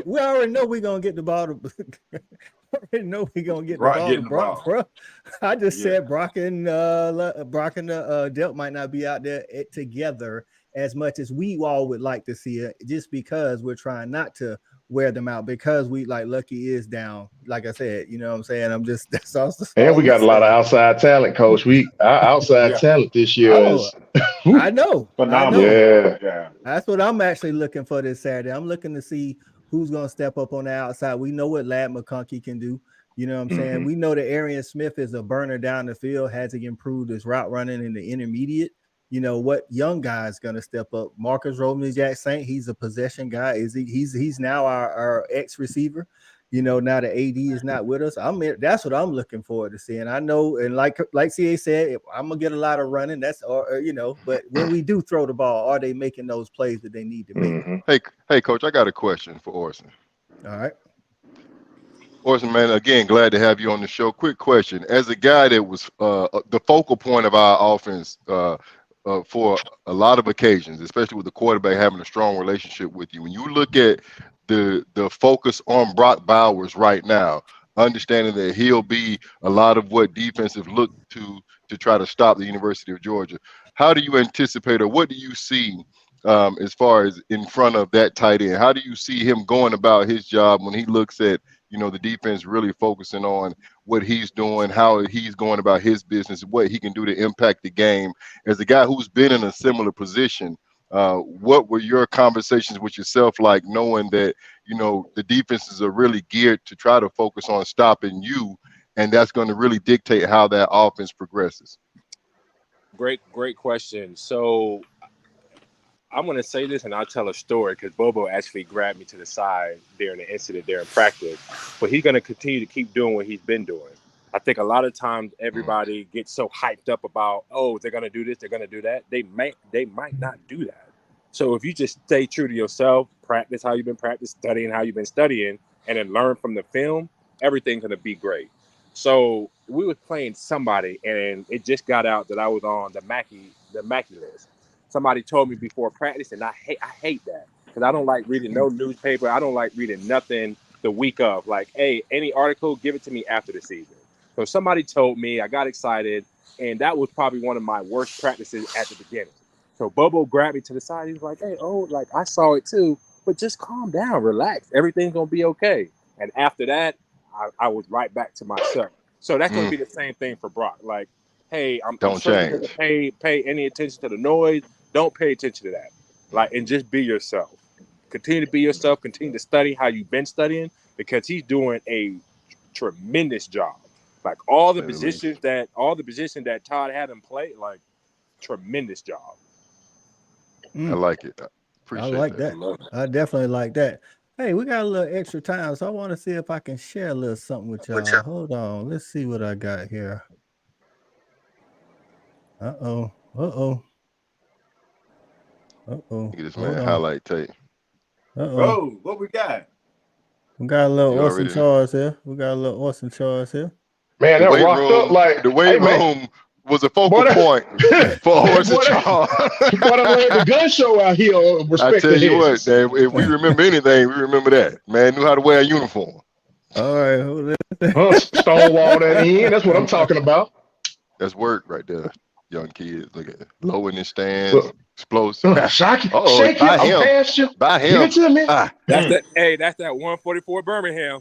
We already know we're gonna get the ball. Already know we're gonna get the ball to Brock, bro. I just said Brock and Delt might not be out there together as much as we all would like to see it, just because we're trying not to wear them out because we like Lucky is down. Like I said, you know what I'm saying? That's also. And we got a lot of outside talent, Coach. Our outside talent this year is I know. phenomenal. Yeah. That's what I'm actually looking for this Saturday. I'm looking to see who's going to step up on the outside. We know what Lad McConkey can do. You know what I'm saying? We know that Arian Smith is a burner down the field, has to improve his route running in the intermediate. You know what young guy is going to step up? Marcus Romanjack Saint, he's a possession guy. He's now our ex receiver. You know, now the AD is not with us. That's what I'm looking forward to seeing. I know, and like CA said, I'm gonna get a lot of running. That's but when we do throw the ball, are they making those plays that they need to make? Hey, Coach, I got a question for Orson. All right. Orson, man, again, glad to have you on the show. Quick question. As a guy that was the focal point of our offense for a lot of occasions, especially with the quarterback having a strong relationship with you, when you look at the focus on Brock Bowers right now, understanding that he'll be a lot of what defensive look to try to stop the University of Georgia, how do you anticipate or what do you see as far as in front of that tight end? How do you see him going about his job when he looks at, you know, the defense really focusing on what he's doing, how he's going about his business, what he can do to impact the game? As a guy who's been in a similar position, what were your conversations with yourself like, knowing that, you know, the defenses are really geared to try to focus on stopping you, and that's going to really dictate how that offense progresses? Great question. So I'm going to say this and I'll tell a story because Bobo actually grabbed me to the side during the incident there in practice. But he's going to continue to keep doing what he's been doing. I think a lot of times everybody gets so hyped up about, oh, they're going to do this, they're going to do that. They might not do that. So if you just stay true to yourself, practice how you've been practicing, studying how you've been studying, and then learn from the film, everything's going to be great. So we were playing somebody, and it just got out that I was on the Mackey list. Somebody told me before practice, and I hate that because I don't like reading no newspaper. I don't like reading nothing the week of. Like, hey, any article, give it to me after the season. So somebody told me, I got excited, and that was probably one of my worst practices at the beginning. So Bobo grabbed me to the side. He was like, hey, like I saw it too, but just calm down, relax. Everything's going to be okay. And after that, I was right back to myself. So that's going to be the same thing for Brock. Like, hey, Don't change. Pay any attention to the noise. Don't pay attention to that. Like, and just be yourself. Continue to be yourself. Continue to study how you've been studying because he's doing a tremendous job. Like all the positions that Todd had him play, like tremendous job. I like it. I like that. I definitely like that. Hey, we got a little extra time, so I want to see if I can share a little something with y'all. Hold on. Let's see what I got here. Uh-oh. Look at this man highlight tape. Oh, what we got? We got a little Orson Charles here. Man, that rocked up like the weight room was a focal point for Orson Charles. Boy, I laid the gun show out here. I tell you what, Dave, if we remember anything, we remember that. Man knew how to wear a uniform. All right. Stonewall that in. That's what I'm talking about. That's work right there. Young kids, look at it. Low in the stands, explosive. Shake it. I'm past you. By him. Give it to me. That's that 144 Birmingham.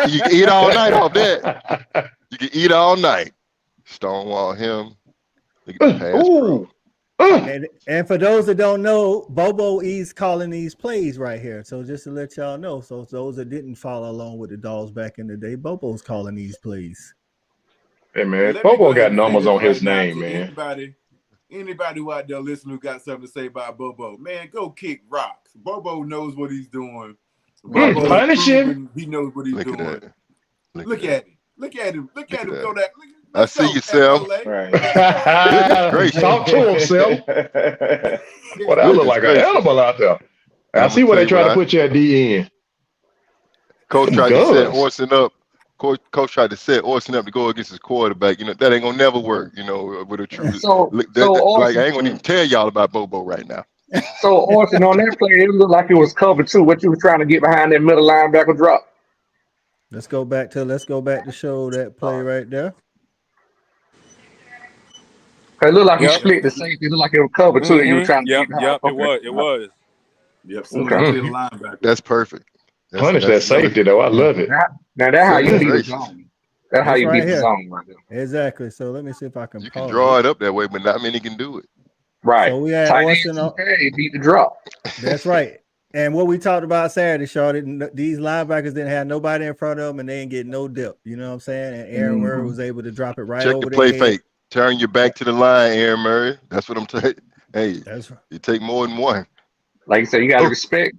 You can eat all night off that. You can eat all night. Stonewall him. Look at the pass. And for those that don't know, Bobo is calling these plays right here. So just to let y'all know, so those that didn't follow along with the Dogs back in the day, Bobo's calling these plays. Hey man, Bobo got numbers on his name, man. Anybody who out there listening who got something to say about Bobo, man, go kick rocks. Bobo knows what he's doing. Punish him. He knows what he's doing. Look at him. Look at him. Throw that. I see you, Sam. Right. Gracious. Talk to him, Sam. Well, that look like an gracious. animal out there. I I'ma see where tell they you try what to put you at DN. Coach Them tried to set guns. Orson up. Coach tried to set Orson up to go against his quarterback. You know, that ain't gonna never work, you know, with a true like I Orson, ain't gonna even tell y'all about Bobo right now. so Orson on that play, it looked like it was cover 2. What you was trying to get behind that middle linebacker drop? Let's go back to show that play right there. It looked like he split the safety. It looked like it was cover 2 that you were trying to get behind. Yep, it was. Yep, Okay. clear the linebacker. That's perfect. Punish that safety though. I love it. Now that's how you beat the Gracious. zone. That's how It's you right beat the here. zone right there. Exactly. So let me see if I can. You can draw it up that way, but not many can do it. Right. So we had Tight Orson. end, he beat the drop. That's right. And what we talked about Saturday, Shaw, these linebackers didn't have nobody in front of them, and they didn't get no depth. You know what I'm saying? And Aaron Murray was able to drop it right Check over the play their head. fake. Turn your back to the line, Aaron Murray. That's what I'm saying. Hey, That's right. you take more than one. Like you said, you got to respect.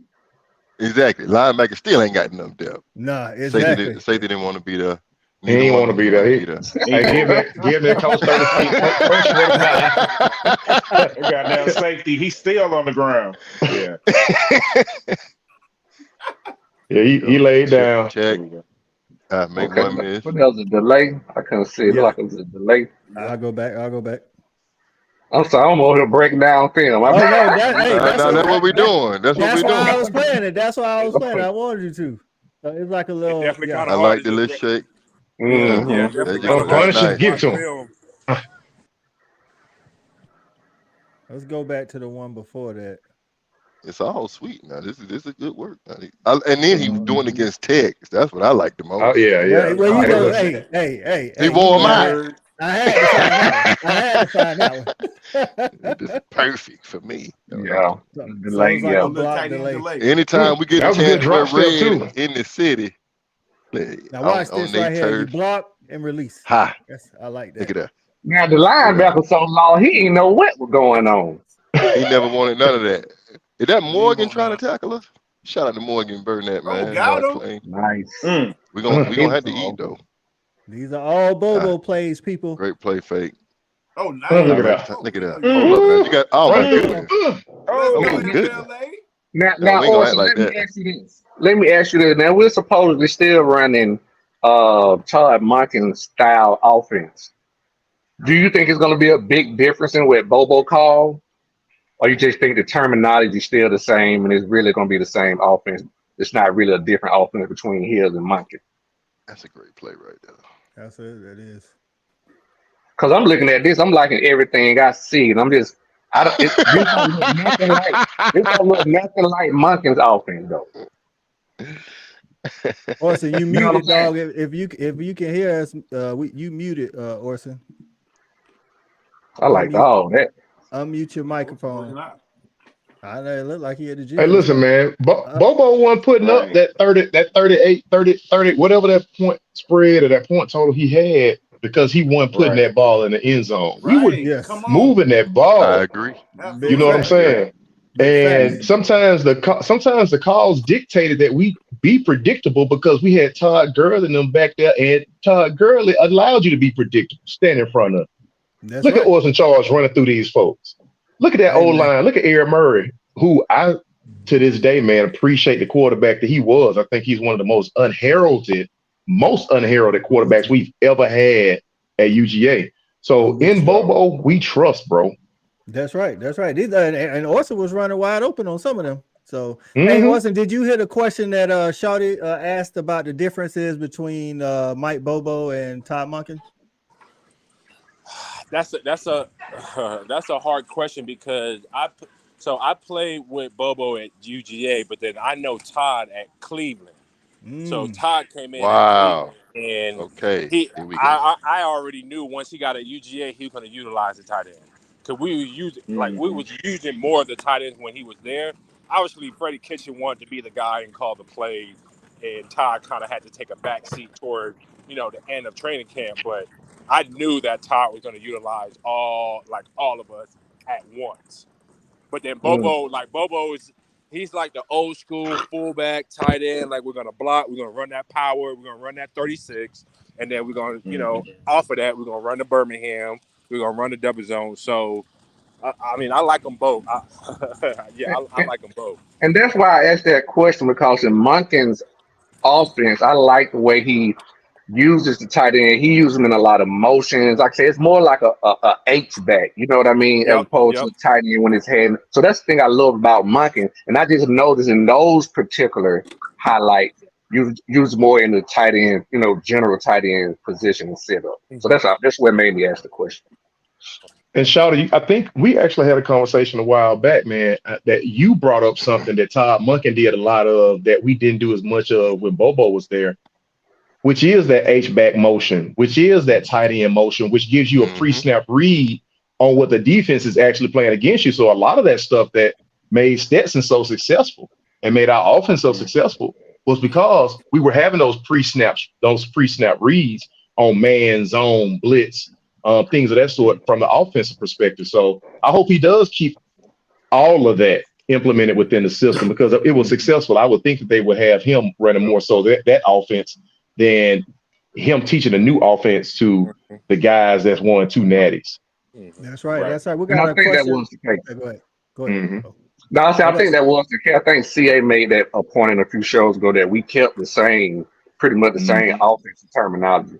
Exactly. Linebacker still ain't got enough depth. Nah, exactly. Safety didn't want to be there. He ain't want to be there. Hey, give me coach 30 feet. Goddamn safety. He's still on the ground. Yeah. Yeah, he laid down. Check. Make Okay. one miss. What was a delay? I couldn't see it. Yeah. Like it was a delay. I'll go back. I'm sorry, I'm over here breaking down film. Oh no, that's what we're doing. That's what we're doing. why I was playing it. That's why I was playing it. I wanted you to. So it's like a little. I like the little shake. Mm-hmm. Yeah, there you go. Punish That's it, nice. give it to him. Let's go back to the one before that. It's all sweet now. This is good work. And then he was doing it against Tex. That's what I like the most. Oh yeah. Well, you know, hey. He wore them out. I had to find that one. This is perfect for me. Yeah. Delay, yeah. delay. Anytime we get a That was a good chance to drop wear step, red in the city. Now watch this right here. You block and release. Ha. I like that. Look at that. Now the linebacker so long, he ain't know what was going on. He never wanted none of that. Is that Morgan trying to tackle us? Shout out to Morgan Burnett, man. got him. Nice. We're gonna have to eat though. These are all Bobo plays, people. Great play fake. Oh, nice. Look at that. Look at that. Hold up, man. You got my goodness. Oh, my goodness. Now, we ain't gonna act Orson, like let me that. ask you this. Let me ask you this. Now we're supposedly still running Todd Monken's style offense. Do you think it's going to be a big difference in what Bobo called? Or you just think the terminology is still the same and it's really going to be the same offense? It's not really a different offense between Hills and Monken. That's a great play right there. That's it. That is. Because I'm looking at this, I'm liking everything I see, and this don't look nothing like Monken's offense though. Orson, you know what muted, I'm dog. If you can hear us, you muted, Orson. I like all that. Unmute your microphone. I know it looked like he had the gym. Hey, listen, man. Bobo wasn't putting up that 30, that 38, 30, whatever that point spread or that point total he had because he wasn't putting that ball in the end zone. He was moving that ball. I agree. You know what I'm saying? And sometimes the calls dictated that we be predictable because we had Todd Gurley and them back there, and Todd Gurley allowed you to be predictable, stand in front of. Look at Orson Charles running through these folks. Look at that old line. Look at Erik Murray, who I, to this day, man, appreciate the quarterback that he was. I think he's one of the most unheralded quarterbacks we've ever had at UGA. So in Bobo, we trust, bro. That's right. That's right. And Orson was running wide open on some of them. So, hey, Orson, did you hear the question that Shawty asked about the differences between Mike Bobo and Todd Monken? That's a hard question because I played with Bobo at UGA, but then I know Todd at Cleveland. So Todd came in at Cleveland, and I already knew once he got at UGA he was going to utilize the tight end because we was using more of the tight ends when he was there. Obviously, Freddie Kitchen wanted to be the guy and call the plays, and Todd kind of had to take a back seat toward the end of training camp, but I knew that Todd was going to utilize all of us at once. But then Bobo he's like the old school fullback, tight end. Like we're gonna block, we're gonna run that power, we're gonna run that 36, and then we're gonna, off of that, we're gonna run the Birmingham, we're gonna run the double zone. So, I mean, I like them both. I like them both. And that's why I asked that question, because in Monken's offense, I like the way he uses the tight end. He uses them in a lot of motions. Like I say, it's more like a H-back. You know what I mean? As opposed to a tight end when it's heading. So that's the thing I love about Monken. And I just noticed in those particular highlights, you use more in the tight end, general tight end position and setup. So that's what made me ask the question. And Shawty, I think we actually had a conversation a while back, man, that you brought up something that Todd Monken did a lot of that we didn't do as much of when Bobo was there, which is that H-back motion, which is that tight end motion, which gives you a pre-snap read on what the defense is actually playing against you. So a lot of that stuff that made Stetson so successful and made our offense so successful was because we were having those pre-snap reads on man, zone, blitz, things of that sort from the offensive perspective. So I hope he does keep all of that implemented within the system, because if it was successful, I would think that they would have him running more so that offense than him teaching a new offense to the guys that's won 2 natties. That's right. That's right. We got I think that was the case. Go ahead. No, I think that was the case. I think CA made that a point in a few shows ago that we kept pretty much the same offensive terminology.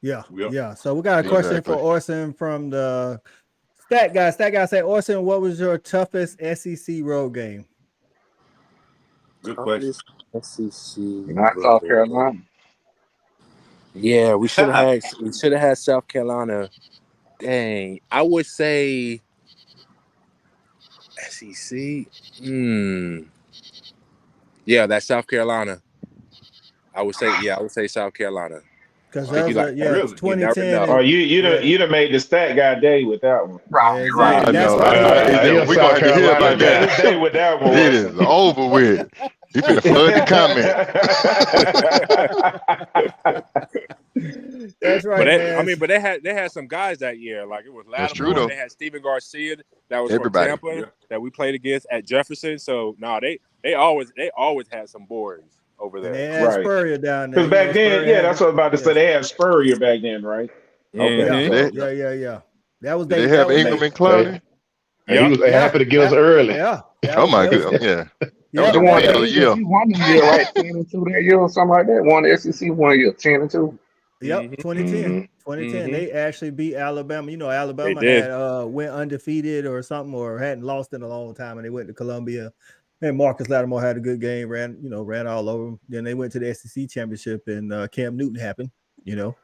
Yeah. So we got a question for Orson from the Stat Guy. Stat Guy say, Orson, what was your toughest SEC road game? Good question. SEC. Not South Carolina. Yeah, we should have had South Carolina. Dang, I would say SEC. Yeah, that's South Carolina. I would say South Carolina. Because that was really? 2010. Oh, you'd have made the Stat Guy day with that one. Right. I know. We're going to have to hear about that. Day with that one. It is over with. You finna flood the comment. That's right. But they had some guys that year. Like it was Lattimore. They had Steven Garcia that was from Tampa that we played against at Jefferson. So they always had some boys over there. And they had Spurrier down there. Because back then, that's what I was about to say. They had Spurrier back then, right? Okay. Yeah. That was they have Ingram and Clowney. He was happy to get us early. Yeah. Oh my goodness. Yeah. He won the year, right? 10-2 that year or something like that. Won the SEC 1 year, 10-2. Yep, 2010. 2010. They actually beat Alabama. Alabama had went undefeated or something, or hadn't lost in a long time, and they went to Columbia. And Marcus Lattimore had a good game, ran all over them. Then they went to the SEC championship, and Cam Newton happened. He happened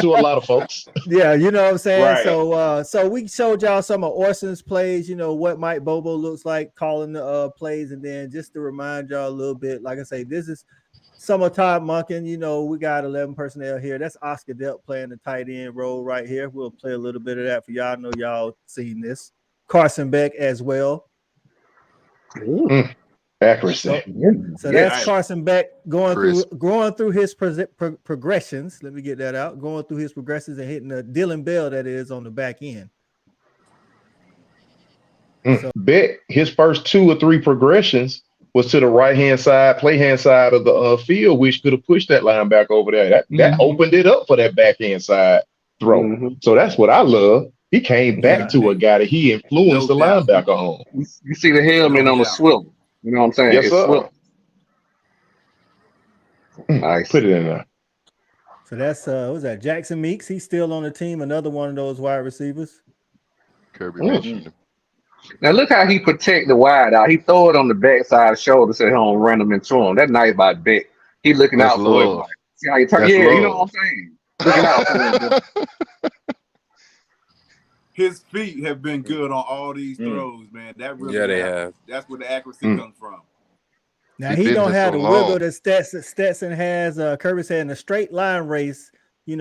to a lot of folks. Yeah, you know what I'm saying. Right. So we showed y'all some of Orson's plays. What Mike Bobo looks like calling the plays, and then just to remind y'all a little bit, like I say, this is some of Todd Monken. We got 11 personnel here. That's Oscar Delp playing the tight end role right here. We'll play a little bit of that for y'all. I know y'all seen this. Carson Beck as well. Accuracy. So that's Carson Beck going through his progressions. Let me get that out. Going through his progressions and hitting the Dylan Bell that is on the back end. So, Beck, his first 2 or 3 progressions was to the right-hand side, play-hand side of the field, which could have pushed that linebacker over there. That opened it up for that back-end side throw. So that's what I love. He came back to a guy that he influenced the linebacker on. You see the helmet on the swivel. You know what I'm saying? Yes, sir. Nice. Put it in there. So that's what's that? Jackson Meeks. He's still on the team. Another one of those wide receivers. Kirby mentioned him. Now look how he protect the wide out. He throw it on the backside shoulder so he don't run them into him. That's nice by Beck. He looking out for it. See how he turn? Yeah, you know what I'm saying? Looking out for him. His feet have been good on all these throws, man. That really they have. That's where the accuracy comes from. Now he don't have the wiggle that Stetson has. Kirby said in a straight line race,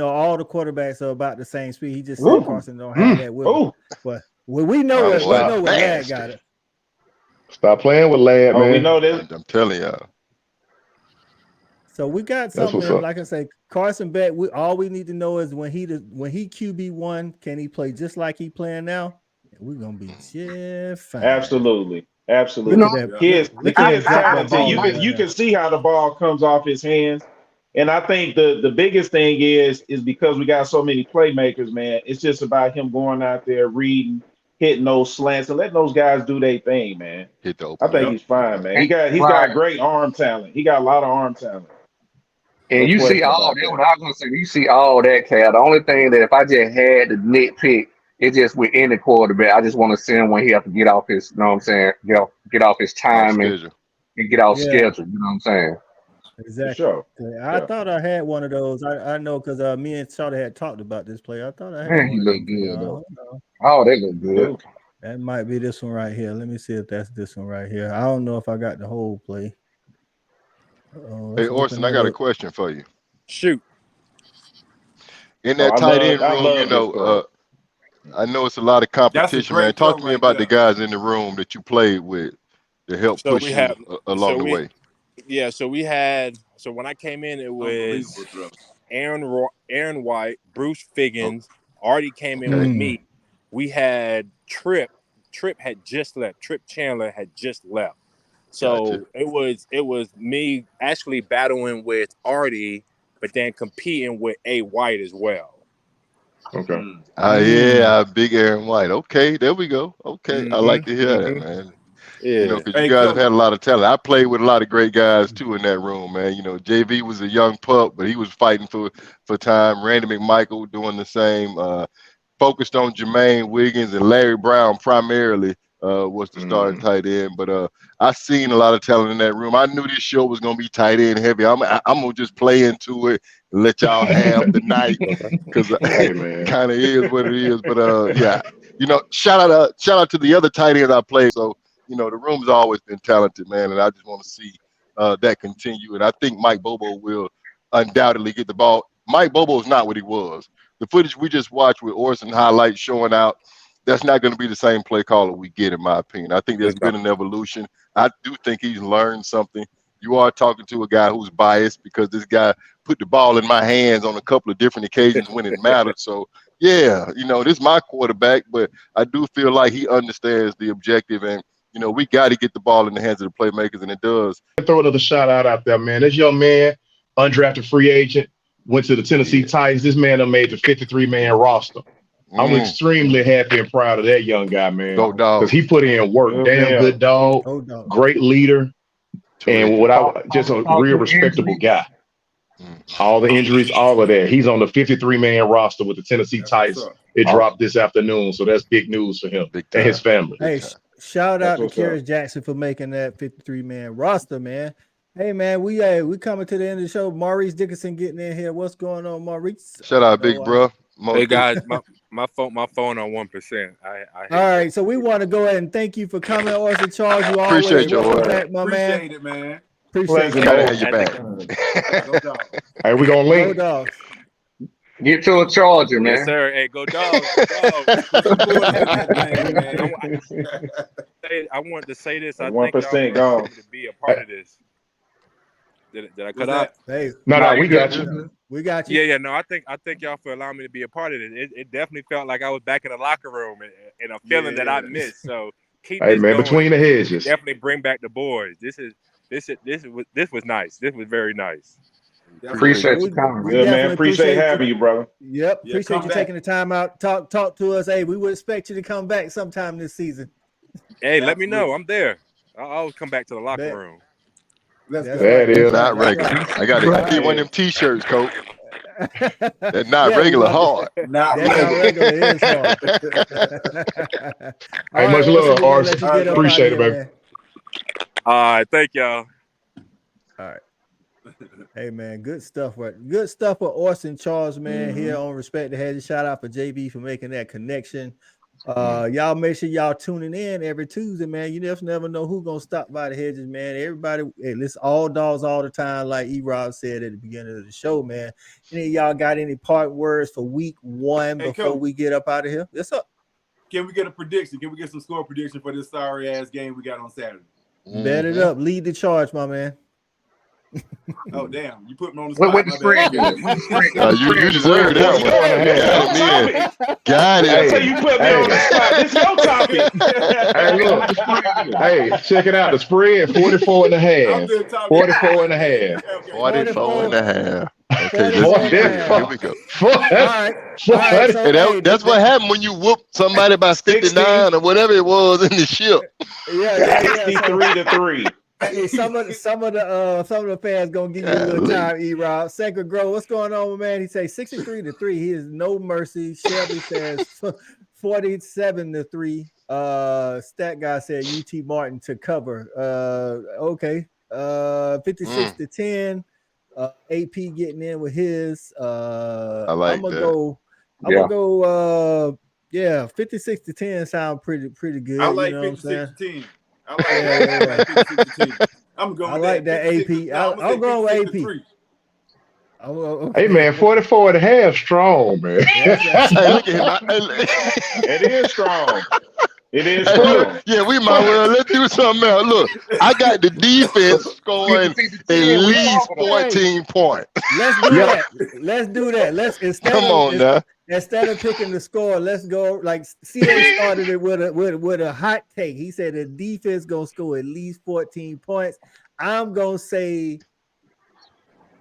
all the quarterbacks are about the same speed. He just said Carson don't have that wiggle. But we know what Ladd got it. Stop playing with Ladd, man. We know this. I'm telling y'all. So we got something, like I say, Carson Beck. All we need to know is when he QB1, can he play just like he playing now? We're gonna be just fine. Absolutely. Absolutely. You know, The kid's talented. You can see how the ball comes off his hands. And I think the biggest thing is because we got so many playmakers, man. It's just about him going out there, reading, hitting those slants, and letting those guys do their thing, man. Hit the I think he's fine, man. He's got great arm talent. He got a lot of arm talent. And you see all that. What I was gonna say, you see all that, Cal. The only thing that if I just had to nitpick, it's just with any quarterback, I just want to send when he have to get off his, you know what I'm saying, get off his time and get off schedule. You know what I'm saying? Exactly. Sure. I thought I had one of those. I know because me and Charlie had talked about this player. I thought I had Man, one. he look good though. Oh, they look good. That might be this one right here. Let me see if that's this one right here. I don't know if I got the whole play. Hey, Orson, I got a question for you. Shoot. In that tight end room, you know, I know it's a lot of competition, man. Talk to me about the guys in the room that you played with to help push you along the way. Yeah, so we had, so when I came in, it was Aaron White, Bruce Figgins, already came in with me. We had Tripp had just left. Tripp Chandler had just left. So it was me actually battling with Artie, but then competing with A. White as well. Okay. Yeah, big Aaron White. Okay, there we go. Okay, I like to hear that, man. Yeah, you know, because you guys have had a lot of talent. I played with a lot of great guys too in that room, man. You know, JV was a young pup, but he was fighting for time. Randy McMichael doing the same. Focused on Jermaine Wiggins and Larry Brown primarily was the starting tight end. But I seen a lot of talent in that room. I knew this show was gonna be tight end heavy. I'm gonna just play into it and let y'all have the night because it kind of is what it is. But yeah, you know, shout out to the other tight ends I played. So you know, the room's always been talented, man, and I just want to see that continue. And I think Mike Bobo will undoubtedly get the ball. Mike Bobo is not what he was. The footage we just watched with Orson highlights showing out, that's not going to be the same play caller we get, in my opinion. I think there's been an evolution. I do think he's learned something. You are talking to a guy who's biased because this guy put the ball in my hands on a couple of different occasions when it mattered. So, yeah, you know, this is my quarterback, but I do feel like he understands the objective, and you know, we got to get the ball in the hands of the playmakers, and it does. Throw another shout out there, man. This young man, undrafted free agent, went to the Tennessee Titans. This man done made the 53-man roster. I'm extremely happy and proud of that young guy, man. Go dog. Because he put in work. Damn good dog. Great leader. And just a real respectable guy. All the injuries, all of that. He's on the 53-man roster with the Tennessee Titans. It dropped this afternoon, so that's big news for him and his family. Hey, shout out to Kearis Jackson for making that 53-man roster, man. Hey, man, we coming to the end of the show. Maurice Dickinson getting in here. What's going on, Maurice? Shout out, big bro. Hey guys, my phone on 1%. All right, so we want to go ahead and thank you for coming, Orson Charles. You always appreciate you, back, my man. Appreciate it, man. Appreciate it. Gotta have you back. Hey, we gonna link. Go Dogs. Get to a Charger, man. Yes, sir. Hey, go Dogs. I wanted to say this. I 1% gone. To be a part of this. Did I cut out? Hey, no, we got you. We got you. Yeah. No, I thank y'all for allowing me to be a part of it. It definitely felt like I was back in the locker room and a feeling that I missed. So keep this going. Between the hedges. Definitely bring back the boys. This was nice. This was very nice. Appreciate you coming. Good, man. Appreciate having you, brother. Yep. Appreciate you taking the time out. Talk to us. Hey, we would expect you to come back sometime this season. Hey, let me know. I'm there. I'll always come back to the locker room. That is not regular. I got to get one of them T-shirts, Coach. That's not regular hard. Not regular. It is hard. Hey, much love, Orson. Appreciate it, baby. All right, thank y'all. All right. Hey man, good stuff. Good stuff with Orson Charles, man. Here on Respect the Hedges. Shout out for JB for making that connection. Y'all make sure y'all tuning in every Tuesday, man. You just never know who's gonna stop by the Hedges, man. Everybody, hey, listen, all dogs all the time, like E-Rob said at the beginning of the show, man. Any of y'all got any part words for week 1 before we get up out of here? What's up? Can we get a prediction? Can we get some score prediction for this sorry ass game we got on Saturday? Bet it up. Lead the charge, my man. Oh damn! You put me on the spot. What the spread? You deserve that one. Got it. That's how you put me on the spot. This is your topic. Hey, look. Hey, check it out. The spread 44 and a half. 44 and a half. 44 and a half. Okay, here we go. That's what happened when you whoop somebody by 59 or whatever it was in the ship. 63-3. Hey, some of the fans gonna give you a little time, Erob. Sacred Grove, what's going on, man? He says 63-3. He is no mercy. Shelby says 47-3. Stat guy said UT Martin to cover. Okay. 56-10. AP getting in with his. I like I'm gonna that. go. I'm gonna go. 56-10 sound pretty good. I like 56-10. I like 56-10. I'm going. I like that AP. I'm going with AP. Hey man, 44 and a half strong, man. Hey, look at him. It is strong. It is Hey, strong. look, yeah, we might well let's do something else. Look, I got the defense scoring at least 14 points. Let's do that. Let's do that. Instead of picking the score, let's go like CA started it with a hot take. He said the defense gonna score at least 14 points. I'm gonna say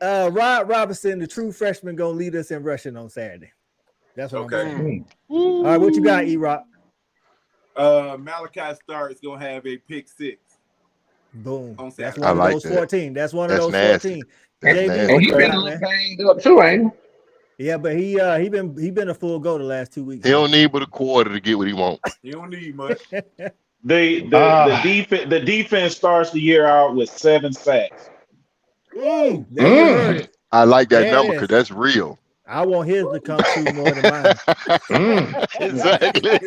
Rod Robinson, the true freshman, gonna lead us in rushing on Saturday. That's what I'm saying. All right, what you got, E-Rock? Malachi Starr is gonna have a pick 6. Boom. That's I one like of those that. 14. That's one of those nasty. 14. And he been a little banged up too, ain't he? Yeah, but he been a full go the last 2 weeks. He don't need but a quarter to get what he wants. You don't need much. The defense starts the year out with 7 sacks. I like that number because that's real. I want his to come through more than mine. Exactly.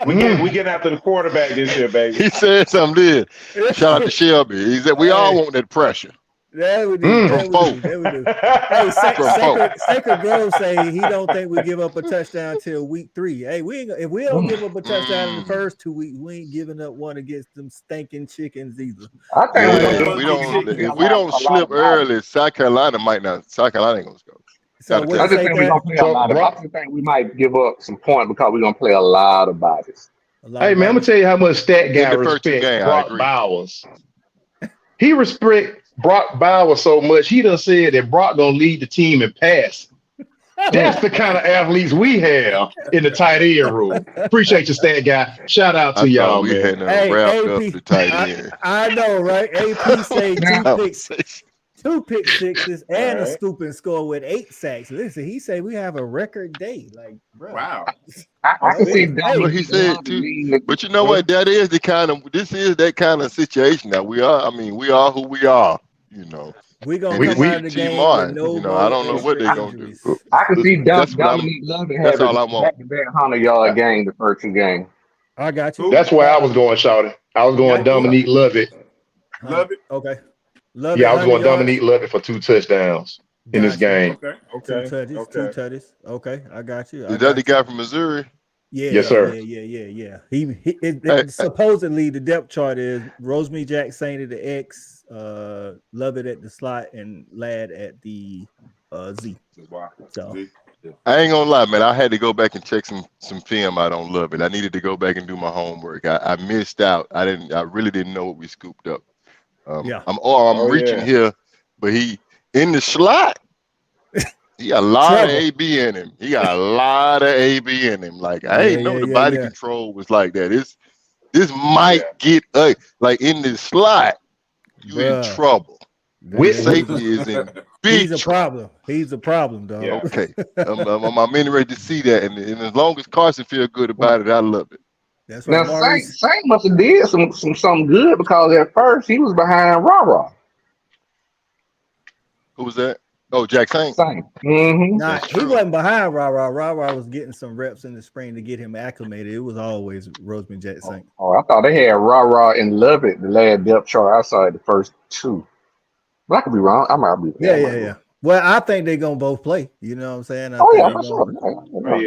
We get after the quarterback this year, baby. He said something. Shout out to Shelby. He said we all want that pressure. That would do. From folk. Hey, Sacred Grove say he don't think we give up a touchdown till week 3. Hey, if we don't give up a touchdown in the first 2 weeks, we ain't giving up one against them stinking chickens either. I think If we don't slip early, South Carolina ain't gonna score. So I just think we're gonna play a lot of. I just think we might give up some points because we're gonna play a lot of bodies. Hey man, I'm gonna tell you how much stat guy respect Brock Bowers. He respect Brock Bowers so much. He done said that Brock gonna lead the team in passing. That's the kind of athletes we have in the tight end room. Appreciate your stat guy. Shout out to y'all, man. I know, right? AP say 2 pick sixes and a scoop and score with 8 sacks. Listen, he said we have a record day. Like, bro. Wow. I can see what he said too. But you know what? This is that kind of situation that we are. I mean, we are who we are. You know. We're gonna come out of the game with no I don't know what they're gonna do. I can see Dominique Lovett having a back-to-back 100-yard game the first 2 games. I got you. That's where I was going, Shawty. I was going Dominique Lovett. Lovett. Okay. Yeah, I was going Dominique Lovett for 2 touchdowns in this game. Okay. 2 touches. Okay, I got you. Is that the guy from Missouri? Yeah. Yes, sir. Yeah. Supposedly the depth chart is Rosemary Jack Saint at the X, Lovett at the slot, and Ladd at the Z. Wow. So I ain't gonna lie, man. I had to go back and check some film out on Lovett. I needed to go back and do my homework. I missed out. I really didn't know what we scooped up. I'm reaching here, but he in the slot. He got a lot of AB in him. Like I ain't know the body control was like that. This might get like in the slot. You in trouble. With safety is in big. He's a problem. He's a problem, dog. Yeah. Okay, I'm ready to see that, and as long as Carson feel good about it, I love it. That's now Saint must have did something good because at first he was behind Rah. Who was that? Oh, Jack Saint. Mm-hmm. Nah, he wasn't behind Rah. Rah was getting some reps in the spring to get him acclimated. It was always Rosemary Jack Saint. Oh, I thought they had Rah and Lovett the last depth chart outside the first 2. But I could be wrong. I might be. Yeah. Well, I think they're gonna both play. You know what I'm saying? For sure.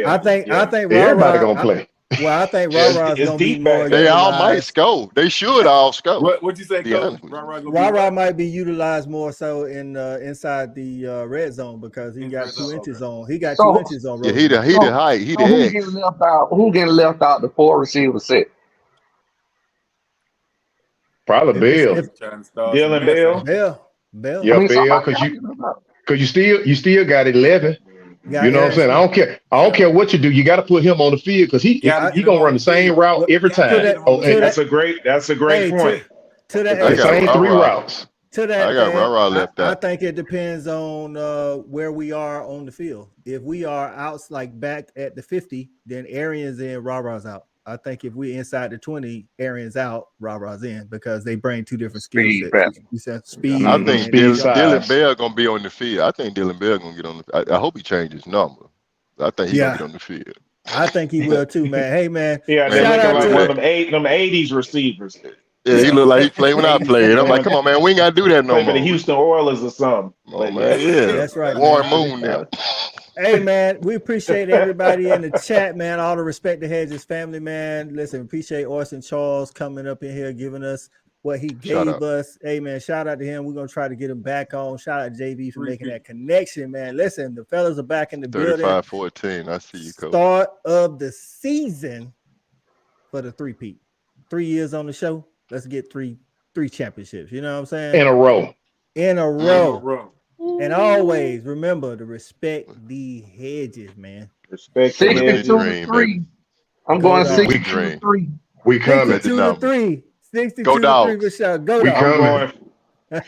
I think everybody gonna play. Well, I think Ra-Ra's it's gonna be deep more. back They all utilized. might score. They should all score. What'd you say, Be Coach? honest with you. Ra-Ra might be utilized more so in inside the red zone because he got 2 inches on. He got 2 inches on. Yeah, he the height. He the who X. getting left out? Who getting left out the 4 receiver set? Probably Bill. Dylan Bell. Bell. Yeah, I mean, Bill, because you still got 11. You know what I'm saying? I don't care what you do. You got to put him on the field because he gonna run the same route every time. That's a great point. To that, the same 3 routes. To that, I got Ra-Ra left I out. think it depends on where we are on the field. If we are out like back at the 50, then Arian's in, Ra-Ra's out. I think if we inside the 20, Arian's out, Ra-Ra's in because they bring 2 different skill sets. You said speed. I think Dylan Bell gonna be on the field. I think Dylan Bell gonna get on the. I hope he changes his number. I think he's gonna get on the field. I think he will too, man. Hey, man. Yeah, they're looking like one of them 80s receivers. Yeah, he look like he played when I played. I'm like, come on, man, we ain't gotta do that no more. For the Houston Oilers or something. Oh man, yeah, that's right. Warren Moon now. Hey, man, we appreciate everybody in the chat, man. All the Respect the Hedges family, man. Listen, appreciate Orson Charles coming up in here, giving us what he gave us. Hey, man, shout out to him. We're going to try to get him back on. Shout out to JB for making that connection, man. Listen, the fellas are back in the building. 35-14. I see you, Coach. Start of the season for the 3-peat. 3 years on the show. Let's get three championships. You know what I'm saying? In a row. And always remember to respect the hedges, man. Respect 62-3. I'm going 62-3. We coming. 62-3. 62-3 Go Dogs. for sure. Go We Dogs. coming.